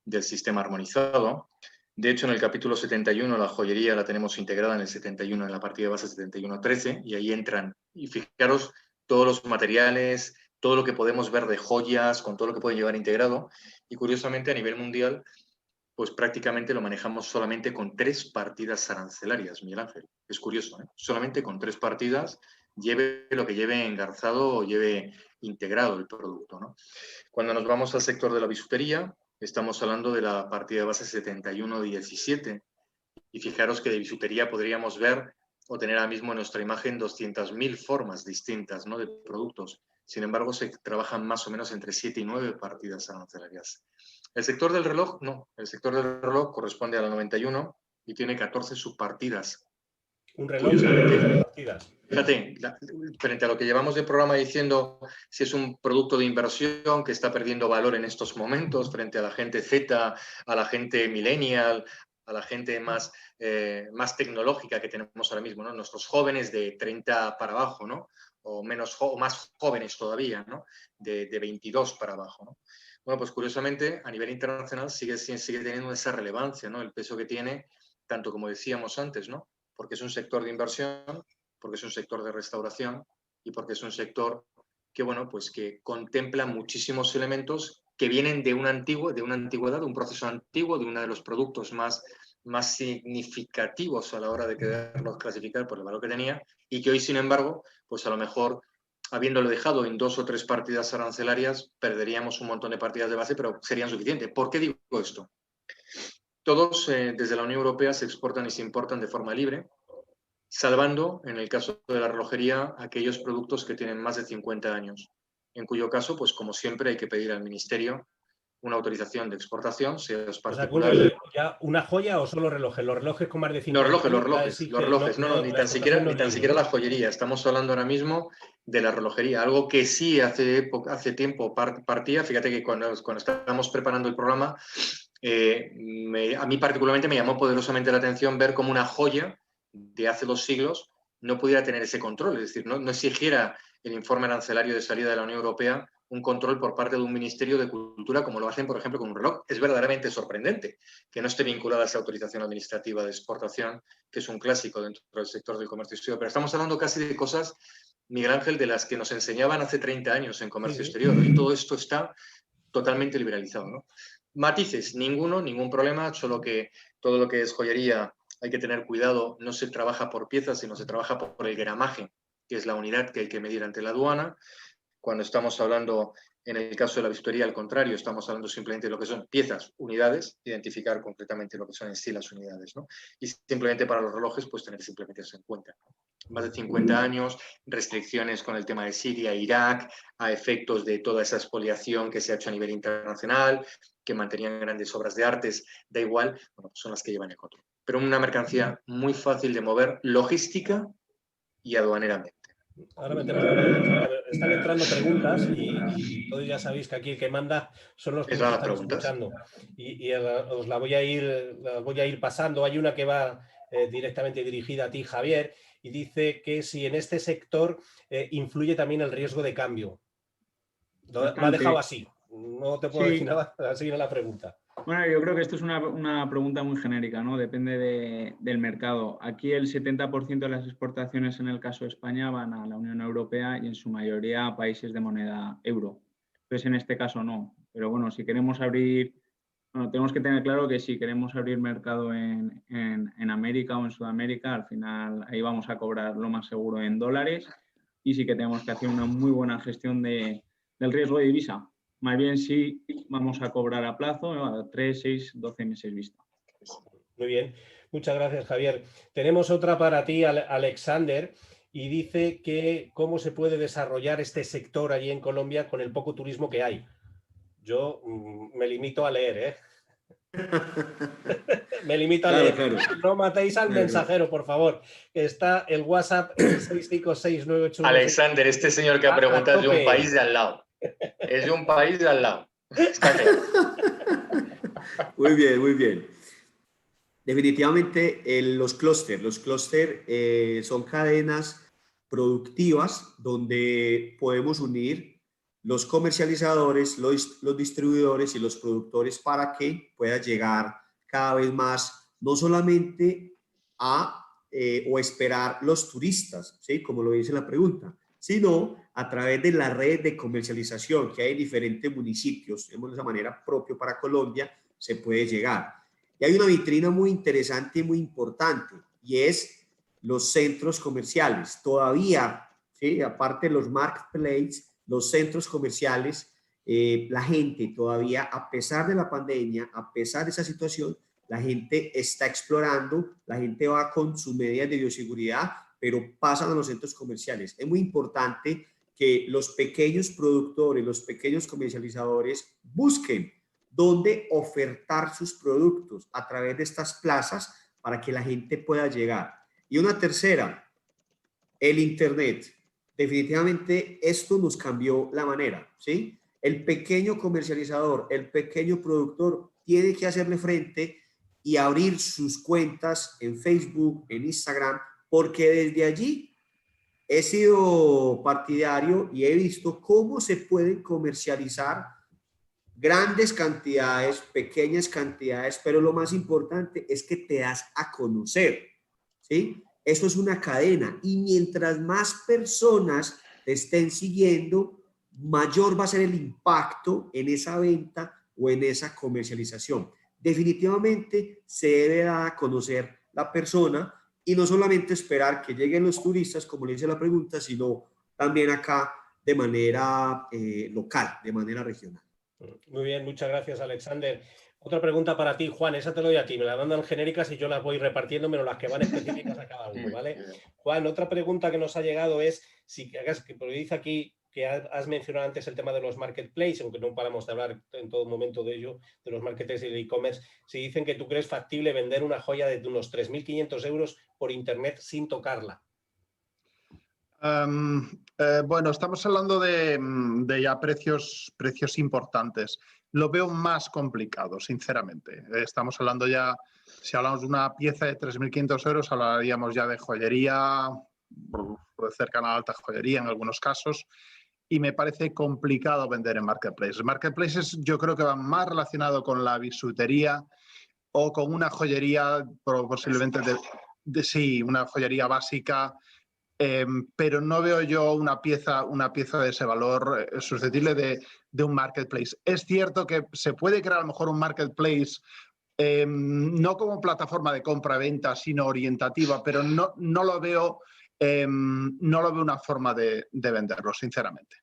del sistema armonizado. De hecho, en el capítulo 71 la joyería la tenemos integrada en el 71, en la partida de base 71.13, y ahí entran, y fijaros, todos los materiales, todo lo que podemos ver de joyas, con todo lo que puede llevar integrado, y curiosamente a nivel mundial, pues prácticamente lo manejamos solamente con 3 partidas arancelarias, Miguel Ángel. Es curioso, ¿eh? Solamente con 3 partidas, lleve lo que lleve engarzado o lleve integrado el producto, ¿no? Cuando nos vamos al sector de la bisutería, estamos hablando de la partida de base 71.17. Y fijaros que de bisutería podríamos ver o tener ahora mismo en nuestra imagen 200.000 formas distintas, ¿no?, de productos. Sin embargo, se trabajan más o menos entre 7 y 9 partidas arancelarias. El sector del reloj, no. El sector del reloj corresponde a la 91 y tiene 14 subpartidas. Un reloj de partidas. Fíjate, frente a lo que llevamos de programa diciendo si es un producto de inversión que está perdiendo valor en estos momentos frente a la gente Z, a la gente millennial, a la gente más tecnológica que tenemos ahora mismo, ¿no? Nuestros jóvenes de 30 para abajo, ¿no? O más jóvenes todavía, ¿no? De 22 para abajo, ¿no? Bueno, pues curiosamente a nivel internacional sigue teniendo esa relevancia, ¿no? El peso que tiene, tanto como decíamos antes, ¿no? Porque es un sector de inversión, porque es un sector de restauración y porque es un sector que, bueno, pues que contempla muchísimos elementos que vienen de una antigüedad, de un proceso antiguo, de uno de los productos más significativos a la hora de quererlos clasificar por el valor que tenía y que hoy, sin embargo, pues a lo mejor, habiéndolo dejado en 2 o 3 partidas arancelarias, perderíamos un montón de partidas de base, pero serían suficientes. ¿Por qué digo esto? Todos desde la Unión Europea se exportan y se importan de forma libre, salvando, en el caso de la relojería, aquellos productos que tienen más de 50 años, en cuyo caso, pues como siempre, hay que pedir al Ministerio una autorización de exportación, si es particular. O sea, ¿ya una joya o solo relojes? Los relojes con más de 50 años. Los relojes, no, ni tan siquiera la joyería. Estamos hablando ahora mismo de la relojería, algo que sí hace tiempo partía. Fíjate que cuando estábamos preparando el programa, a mí particularmente me llamó poderosamente la atención ver cómo una joya de hace 2 siglos no pudiera tener ese control, es decir, no exigiera el informe arancelario de salida de la Unión Europea un control por parte de un Ministerio de Cultura como lo hacen, por ejemplo, con un reloj. Es verdaderamente sorprendente que no esté vinculada a esa autorización administrativa de exportación, que es un clásico dentro del sector del comercio exterior. Pero estamos hablando casi de cosas, Miguel Ángel, de las que nos enseñaban hace 30 años en comercio exterior, y todo esto está totalmente liberalizado, ¿no? Matices, ningún problema, solo que todo lo que es joyería hay que tener cuidado, no se trabaja por piezas, sino se trabaja por el gramaje, que es la unidad que hay que medir ante la aduana. Cuando estamos hablando, en el caso de la bisutería, al contrario, estamos hablando simplemente de lo que son piezas, unidades, identificar concretamente lo que son en sí las unidades, ¿no? Y simplemente para los relojes, pues tener simplemente eso en cuenta, ¿no? Más de 50 años, restricciones con el tema de Siria, Irak, a efectos de toda esa expoliación que se ha hecho a nivel internacional, que mantenían grandes obras de artes, da igual, bueno, son las que llevan el control. Pero una mercancía muy fácil de mover, logística y aduaneramente. Ahora metemos, están entrando preguntas y todos ya sabéis que aquí el que manda son los que nos están escuchando. Y os la voy a ir pasando. Hay una que va directamente dirigida a ti, Javier, y dice que si en este sector influye también el riesgo de cambio. Lo ha dejado así. No te puedo decir nada, así viene la pregunta. Bueno, yo creo que esto es una pregunta muy genérica, ¿no? Depende del mercado. Aquí el 70% de las exportaciones en el caso de España van a la Unión Europea y en su mayoría a países de moneda euro. Entonces, en este caso no. Pero bueno, si queremos abrir, bueno, tenemos que tener claro que si queremos abrir mercado en América o en Sudamérica, al final ahí vamos a cobrar lo más seguro en dólares y sí que tenemos que hacer una muy buena gestión del riesgo de divisa. Más bien sí vamos a cobrar a plazo, a 3, 6, 12 meses vista. Muy bien, muchas gracias, Javier. Tenemos otra para ti, Alexander, y dice que cómo se puede desarrollar este sector allí en Colombia con el poco turismo que hay. Yo me limito a leer, ¿eh? Me limito a leer. Claro. No matéis al mensajero, por favor. Está el WhatsApp 65698. Alexander, este señor que ha preguntado es de un país de al lado. Es de un país de al lado. Está claro. Muy bien, muy bien. Definitivamente los clústeres son cadenas productivas donde podemos unir los comercializadores, los distribuidores y los productores para que pueda llegar cada vez más, no solamente a o esperar los turistas, ¿sí? Como lo dice la pregunta, sino a través de la red de comercialización que hay en diferentes municipios, de esa manera propio para Colombia, se puede llegar. Y hay una vitrina muy interesante y muy importante, y es los centros comerciales. Todavía, ¿sí? Aparte de los marketplaces, los centros comerciales, la gente todavía, a pesar de la pandemia, a pesar de esa situación, la gente está explorando, la gente va con sus medidas de bioseguridad, pero pasan a los centros comerciales. Es muy importante que los pequeños productores, los pequeños comercializadores busquen dónde ofertar sus productos a través de estas plazas para que la gente pueda llegar. Y una tercera, el Internet. Definitivamente esto nos cambió la manera, ¿sí? El pequeño comercializador, el pequeño productor tiene que hacerle frente y abrir sus cuentas en Facebook, en Instagram, porque desde allí he sido partidario y he visto cómo se pueden comercializar grandes cantidades, pequeñas cantidades, pero lo más importante es que te das a conocer, ¿sí? Eso es una cadena y mientras más personas te estén siguiendo, mayor va a ser el impacto en esa venta o en esa comercialización. Definitivamente se debe dar a conocer la persona y no solamente esperar que lleguen los turistas, como le dice la pregunta, sino también acá de manera local, de manera regional. Muy bien, muchas gracias, Alexander. Otra pregunta para ti, Juan, esa te lo doy a ti, me la mandan genéricas y yo las voy repartiendo, menos las que van específicas a cada uno, ¿vale? Juan, otra pregunta que nos ha llegado es, si porque dice aquí que has mencionado antes el tema de los marketplaces, aunque no paramos de hablar en todo momento de ello, de los marketplaces y de e-commerce, si dicen que tú crees factible vender una joya de unos 3.500 euros por internet sin tocarla. Bueno, estamos hablando de ya precios importantes. Lo veo más complicado, sinceramente. Estamos hablando ya, si hablamos de una pieza de 3.500 euros, hablaríamos ya de joyería, cercana a la alta joyería en algunos casos, y me parece complicado vender en marketplaces. Marketplaces yo creo que van más relacionado con la bisutería o con una joyería posiblemente sí, una joyería básica, pero no veo yo una pieza de ese valor susceptible de un marketplace. Es cierto que se puede crear a lo mejor un marketplace no como plataforma de compra-venta, sino orientativa, pero no lo veo una forma de venderlo, sinceramente.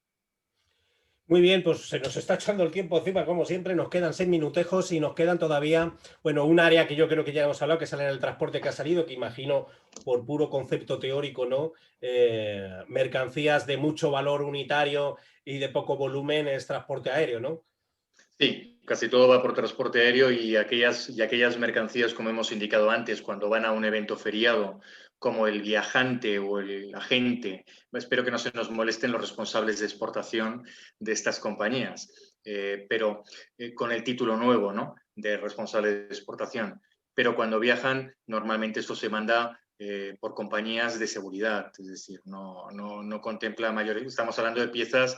Muy bien, pues se nos está echando el tiempo encima, como siempre, nos quedan 6 minutejos y nos quedan todavía, bueno, un área que yo creo que ya hemos hablado, que es el área del transporte que ha salido, que imagino por puro concepto teórico, ¿no? Mercancías de mucho valor unitario y de poco volumen es transporte aéreo, ¿no? Sí, casi todo va por transporte aéreo y aquellas mercancías, como hemos indicado antes, cuando van a un evento feriado, como el viajante o el agente, espero que no se nos molesten los responsables de exportación de estas compañías, pero con el título nuevo, ¿no?, de responsable de exportación. Pero cuando viajan, normalmente esto se manda por compañías de seguridad, es decir, no contempla mayores. Estamos hablando de piezas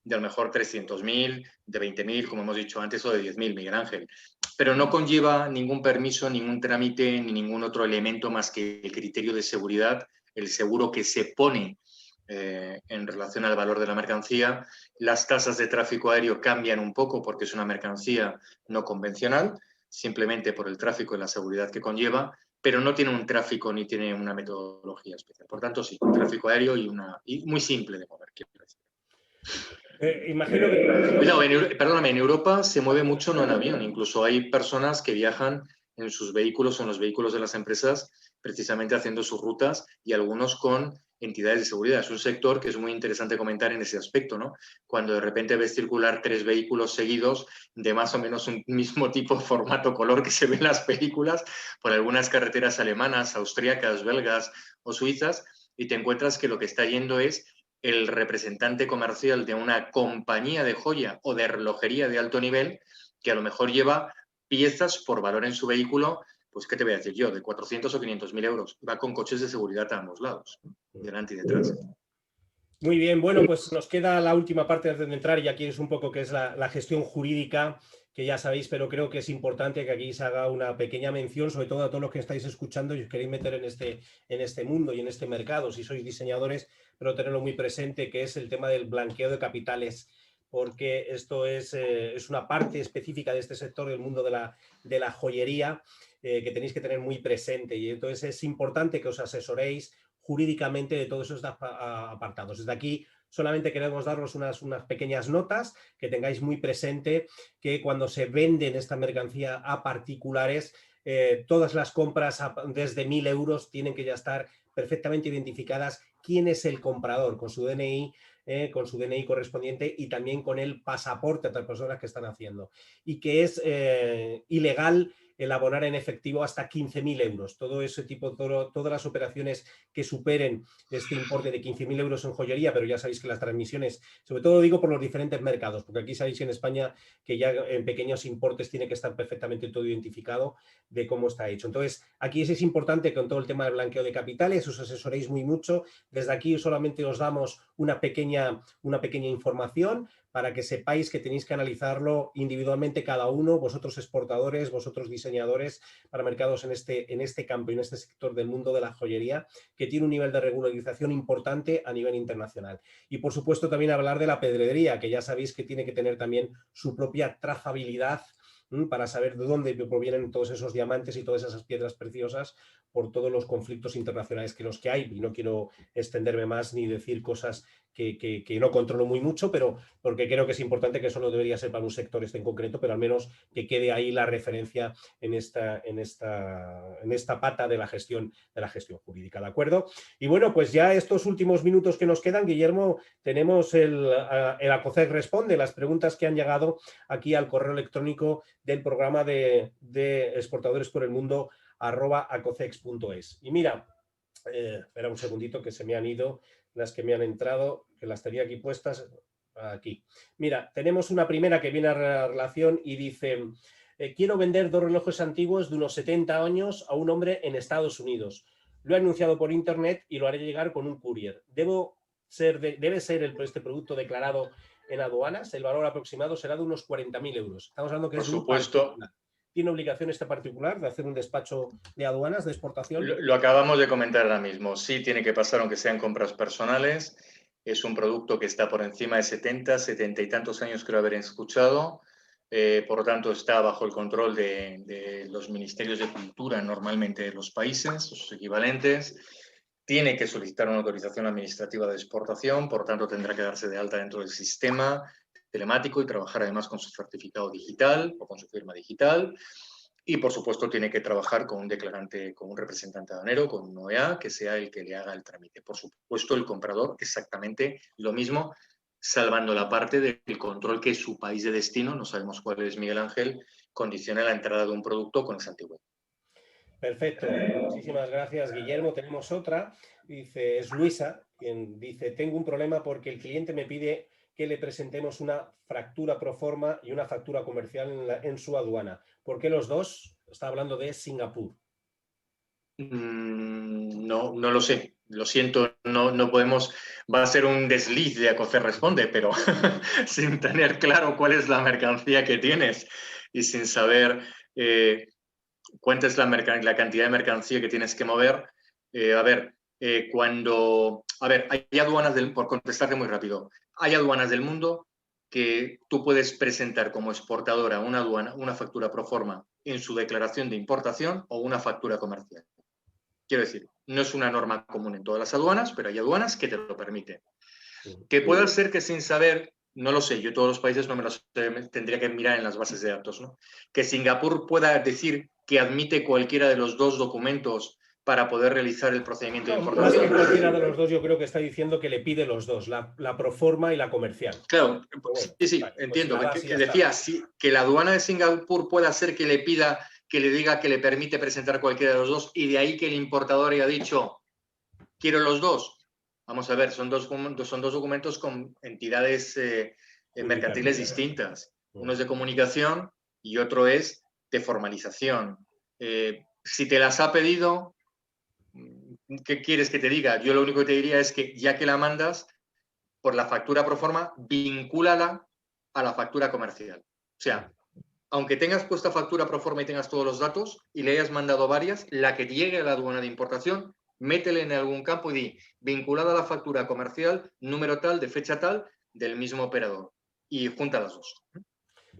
de a lo mejor 300.000, de 20.000, como hemos dicho antes, o de 10.000, Miguel Ángel. Pero no conlleva ningún permiso, ningún trámite, ni ningún otro elemento más que el criterio de seguridad, el seguro que se pone en relación al valor de la mercancía. Las tasas de tráfico aéreo cambian un poco porque es una mercancía no convencional, simplemente por el tráfico y la seguridad que conlleva, pero no tiene un tráfico ni tiene una metodología especial. Por tanto, sí, un tráfico aéreo y muy simple de mover, quiero decir. Imagino que... Cuidado, perdóname, en Europa se mueve mucho no en avión, incluso hay personas que viajan en sus vehículos o en los vehículos de las empresas precisamente haciendo sus rutas y algunos con entidades de seguridad. Es un sector que es muy interesante comentar en ese aspecto, ¿no? Cuando de repente ves circular 3 vehículos seguidos de más o menos un mismo tipo, formato, color que se ve en las películas por algunas carreteras alemanas, austríacas, belgas o suizas, y te encuentras que lo que está yendo es el representante comercial de una compañía de joya o de relojería de alto nivel que a lo mejor lleva piezas por valor en su vehículo, pues qué te voy a decir yo, de 400 o 500.000 euros. Va con coches de seguridad a ambos lados, delante y detrás. Muy bien, bueno, pues nos queda la última parte antes de entrar y aquí es un poco que es la gestión jurídica, que ya sabéis, pero creo que es importante que aquí se haga una pequeña mención, sobre todo a todos los que estáis escuchando y os queréis meter en este mundo y en este mercado, si sois diseñadores, pero tenerlo muy presente, que es el tema del blanqueo de capitales, porque esto es una parte específica de este sector del mundo de la joyería que tenéis que tener muy presente, y entonces es importante que os asesoréis jurídicamente de todos esos apartados. Desde aquí solamente queremos daros unas pequeñas notas, que tengáis muy presente que cuando se venden esta mercancía a particulares, todas las compras desde 1.000 euros tienen que ya estar perfectamente identificadas quién es el comprador, con su DNI correspondiente y también con el pasaporte de las personas que están haciendo. Y que es ilegal el abonar en efectivo hasta 15.000 euros. Todo ese tipo, todas las operaciones que superen este importe de 15.000 euros en joyería, pero ya sabéis que las transmisiones, sobre todo digo por los diferentes mercados, porque aquí sabéis en España que ya en pequeños importes tiene que estar perfectamente todo identificado de cómo está hecho. Entonces, aquí es importante con todo el tema del blanqueo de capitales, os asesoréis muy mucho. Desde aquí solamente os damos una pequeña información para que sepáis que tenéis que analizarlo individualmente cada uno, vosotros exportadores, vosotros diseñadores para mercados en este campo y en este sector del mundo de la joyería, que tiene un nivel de regularización importante a nivel internacional. Y por supuesto también hablar de la pedrería, que ya sabéis que tiene que tener también su propia trazabilidad para saber de dónde provienen todos esos diamantes y todas esas piedras preciosas por todos los conflictos internacionales que hay. Y no quiero extenderme más ni decir cosas que no controlo muy mucho, pero porque creo que es importante, que eso no debería ser para un sector en concreto, pero al menos que quede ahí la referencia en esta pata de la gestión jurídica, ¿de acuerdo? Y bueno, pues ya estos últimos minutos que nos quedan, Guillermo, tenemos el ACOCEC Responde, las preguntas que han llegado aquí al correo electrónico del programa de Exportadores por el Mundo @acocex.es. Y mira, espera un segundito que se me han ido las que me han entrado, que las tenía aquí puestas, aquí. Mira, tenemos una primera que viene a relación y dice: quiero vender 2 relojes antiguos de unos 70 años a un hombre en Estados Unidos. Lo he anunciado por internet y lo haré llegar con un courier. ¿Debe ser este producto declarado en aduanas? El valor aproximado será de unos 40.000 euros. Estamos hablando que por es supuesto. ¿Tiene obligación este particular de hacer un despacho de aduanas, de exportación? Lo acabamos de comentar ahora mismo. Sí, tiene que pasar, aunque sean compras personales. Es un producto que está por encima de 70 y tantos años, creo haber escuchado. Por lo tanto, está bajo el control de los ministerios de cultura normalmente de los países, sus equivalentes. Tiene que solicitar una autorización administrativa de exportación, por lo tanto, tendrá que darse de alta dentro del sistema telemático y trabajar además con su certificado digital o con su firma digital. Y, por supuesto, tiene que trabajar con un declarante, con un representante aduanero, con un OEA, que sea el que le haga el trámite. Por supuesto, el comprador, exactamente lo mismo, salvando la parte del control que su país de destino, no sabemos cuál es, Miguel Ángel, condiciona la entrada de un producto con esa antigüedad. Perfecto, muchísimas gracias, Guillermo. Tenemos otra, dice, es Luisa, quien dice: tengo un problema porque el cliente me pide que le presentemos una factura pro forma y una factura comercial en su aduana. ¿Por qué los dos? Está hablando de Singapur. No lo sé. lo siento, no podemos, va a ser un desliz de Acocer Responde, pero sin tener claro cuál es la mercancía que tienes y sin saber cuánta es la cantidad de mercancía que tienes que mover. Hay aduanas por contestarte muy rápido, hay aduanas del mundo que tú puedes presentar como exportadora una aduana, una factura pro forma en su declaración de importación o una factura comercial. Quiero decir, no es una norma común en todas las aduanas, pero hay aduanas que te lo permiten. Que pueda ser que sin saber, no lo sé, yo todos los países no me los tendría que mirar en las bases de datos, ¿no? Que Singapur pueda decir que admite cualquiera de los dos documentos para poder realizar el procedimiento de importación. Más que cualquiera de los dos, yo creo que está diciendo que le pide los dos, la proforma y la comercial. Claro, bueno, sí, vale, entiendo. Pues que decía que la aduana de Singapur pueda ser que le pida, que le diga que le permite presentar cualquiera de los dos y de ahí que el importador haya dicho, quiero los dos. Vamos a ver, son dos documentos con entidades mercantiles distintas. Uno es de comunicación y otro es de formalización. Si te las ha pedido, ¿qué quieres que te diga? Yo lo único que te diría es que ya que la mandas, por la factura pro forma, vincúlala a la factura comercial. O sea, aunque tengas puesta factura pro forma y tengas todos los datos y le hayas mandado varias, la que llegue a la aduana de importación, métele en algún campo y di, vinculada a la factura comercial, número tal, de fecha tal, del mismo operador. Y junta las dos.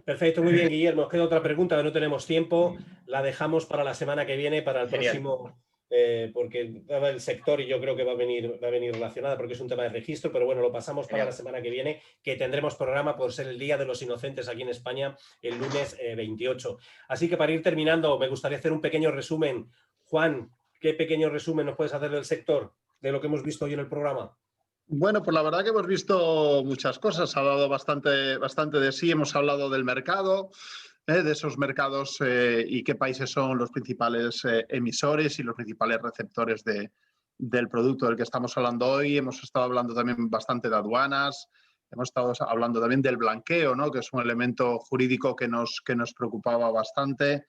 Perfecto, muy bien, Guillermo. Nos queda otra pregunta, no tenemos tiempo. La dejamos para la semana que viene, para el próximo, porque el sector y yo creo que va a venir relacionada porque es un tema de registro, pero bueno, lo pasamos para la semana que viene, que tendremos programa por ser el Día de los Inocentes aquí en España, el lunes 28. Así que para ir terminando, me gustaría hacer un pequeño resumen. Juan, ¿qué pequeño resumen nos puedes hacer del sector, de lo que hemos visto hoy en el programa? Bueno, pues la verdad que hemos visto muchas cosas, ha dado bastante de sí, hemos hablado del mercado, de esos mercados y qué países son los principales emisores y los principales receptores del producto del que estamos hablando hoy. Hemos estado hablando también bastante de aduanas, hemos estado hablando también del blanqueo, ¿no? Que es un elemento jurídico que nos preocupaba bastante.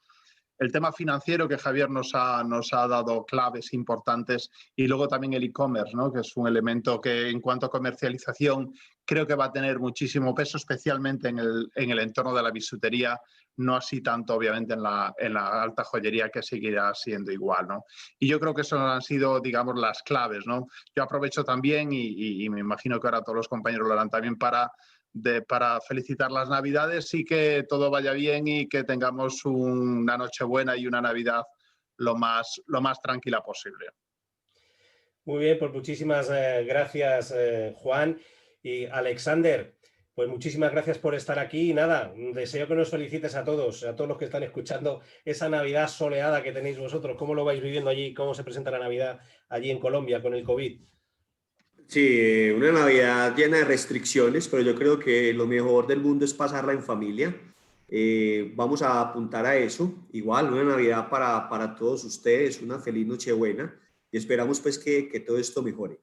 El tema financiero que Javier nos ha dado claves importantes y luego también el e-commerce, ¿no? Que es un elemento que en cuanto a comercialización creo que va a tener muchísimo peso, especialmente en el entorno de la bisutería, no así tanto obviamente en la alta joyería, que seguirá siendo igual, ¿no? Y yo creo que eso han sido, digamos, las claves, ¿no? Yo aprovecho también y me imagino que ahora todos los compañeros lo harán también para felicitar las Navidades y que todo vaya bien y que tengamos una Nochebuena y una Navidad lo más tranquila posible. Muy bien, pues muchísimas gracias, Juan. Y Alexander, pues muchísimas gracias por estar aquí. Y nada, deseo que nos felicites a todos los que están escuchando esa Navidad soleada que tenéis vosotros. ¿Cómo lo vais viviendo allí? ¿Cómo se presenta la Navidad allí en Colombia con el COVID? Sí, una Navidad llena de restricciones, pero yo creo que lo mejor del mundo es pasarla en familia. Vamos a apuntar a eso. Igual, una Navidad para todos ustedes, una feliz Nochebuena y esperamos pues que todo esto mejore.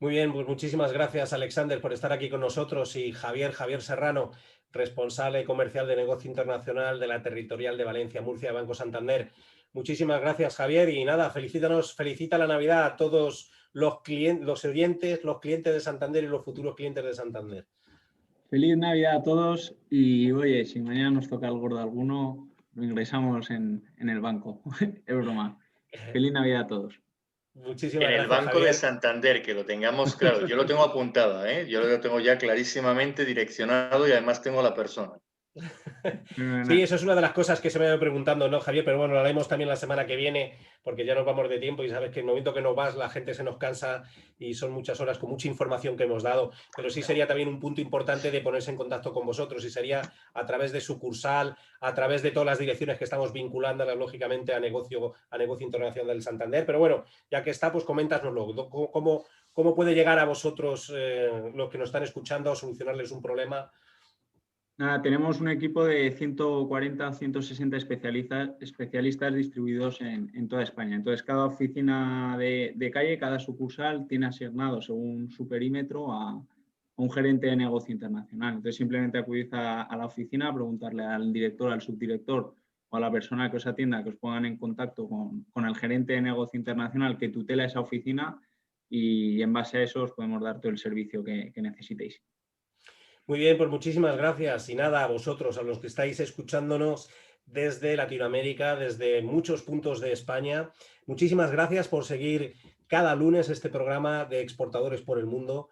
Muy bien, pues muchísimas gracias, Alexander, por estar aquí con nosotros y Javier Serrano, responsable comercial de negocio internacional de la Territorial de Valencia, Murcia, Banco Santander. Muchísimas gracias, Javier, y nada, felicita la Navidad a todos los oyentes, los clientes de Santander y los futuros clientes de Santander. Feliz Navidad a todos y oye, si mañana nos toca el gordo alguno, lo ingresamos en el banco. Es broma. Feliz Navidad a todos. Muchísimas en gracias, el Banco Javier. de Santander, que lo tengamos claro. Yo lo tengo apuntado, yo lo tengo ya clarísimamente direccionado y además tengo la persona. Sí, eso es una de las cosas que se me ha ido preguntando, ¿no, Javier? Pero bueno, lo haremos también la semana que viene, porque ya nos vamos de tiempo y sabes que en el momento que no vas la gente se nos cansa y son muchas horas con mucha información que hemos dado. Pero sí sería también un punto importante de ponerse en contacto con vosotros y sería a través de sucursal, a través de todas las direcciones que estamos vinculando, lógicamente, a negocio internacional del Santander. Pero bueno, ya que está, pues coméntanoslo. ¿Cómo puede llegar a vosotros, los que nos están escuchando, a solucionarles un problema? Nada, tenemos un equipo de 140 o 160 especialistas distribuidos en toda España. Entonces, cada oficina de calle, cada sucursal tiene asignado, según su perímetro, a un gerente de negocio internacional. Entonces, simplemente acudís a la oficina, a preguntarle al director, al subdirector, o a la persona que os atienda que os pongan en contacto con el gerente de negocio internacional que tutela esa oficina, y en base a eso os podemos dar todo el servicio que necesitéis. Muy bien, pues muchísimas gracias. Y nada, a vosotros, a los que estáis escuchándonos desde Latinoamérica, desde muchos puntos de España, muchísimas gracias por seguir cada lunes este programa de Exportadores por el Mundo.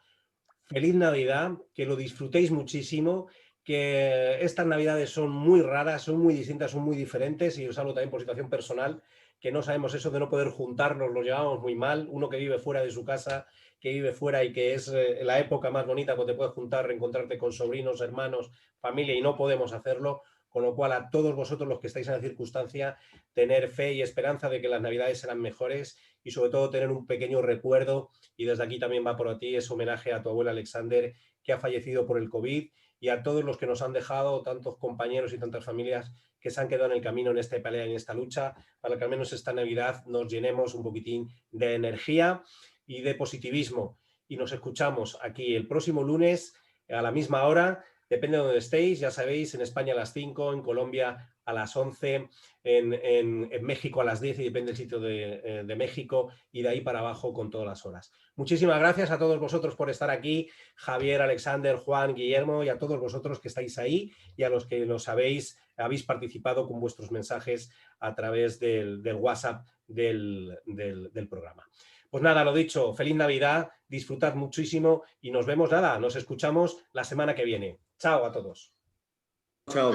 Feliz Navidad, que lo disfrutéis muchísimo, que estas Navidades son muy raras, son muy distintas, son muy diferentes, y os hablo también por situación personal, que no sabemos eso de no poder juntarnos, lo llevamos muy mal. Uno que vive fuera de su casa, que vive fuera y que es la época más bonita cuando te puedes juntar, reencontrarte con sobrinos, hermanos, familia, y no podemos hacerlo. Con lo cual, a todos vosotros los que estáis en la circunstancia, tener fe y esperanza de que las Navidades serán mejores, y sobre todo tener un pequeño recuerdo, y desde aquí también va por ti ese homenaje a tu abuela Alexander, que ha fallecido por el COVID, y a todos los que nos han dejado, tantos compañeros y tantas familias que se han quedado en el camino en esta pelea, en esta lucha, para que al menos esta Navidad nos llenemos un poquitín de energía y de positivismo. Y nos escuchamos aquí el próximo lunes a la misma hora, depende de donde estéis, ya sabéis, en España a las 5, en Colombia a las 11, en México a las 10, y depende del sitio de México, y de ahí para abajo con todas las horas. Muchísimas gracias a todos vosotros por estar aquí, Javier, Alexander, Juan, Guillermo, y a todos vosotros que estáis ahí, y a los que habéis participado con vuestros mensajes a través del WhatsApp del programa. Pues nada, lo dicho, feliz Navidad, disfrutad muchísimo y nos vemos, nos escuchamos la semana que viene. Chao a todos. Chao.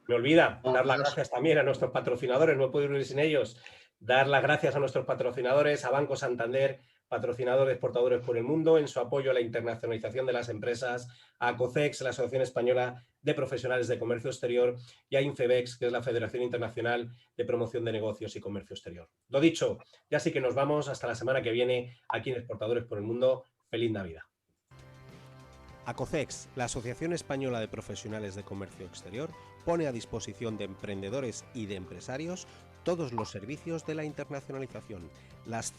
Me olvida dar las gracias también a nuestros patrocinadores, no puedo ir sin ellos. Dar las gracias a nuestros patrocinadores, a Banco Santander, patrocinador de Exportadores por el Mundo, en su apoyo a la internacionalización de las empresas, a ACOCEX, la Asociación Española de Profesionales de Comercio Exterior, y a INCEBEX, que es la Federación Internacional de Promoción de Negocios y Comercio Exterior. Lo dicho, ya sí que nos vamos hasta la semana que viene aquí en Exportadores por el Mundo. Feliz Navidad. ACOCEX, la Asociación Española de Profesionales de Comercio Exterior, pone a disposición de emprendedores y de empresarios todos los servicios de la internacionalización. Las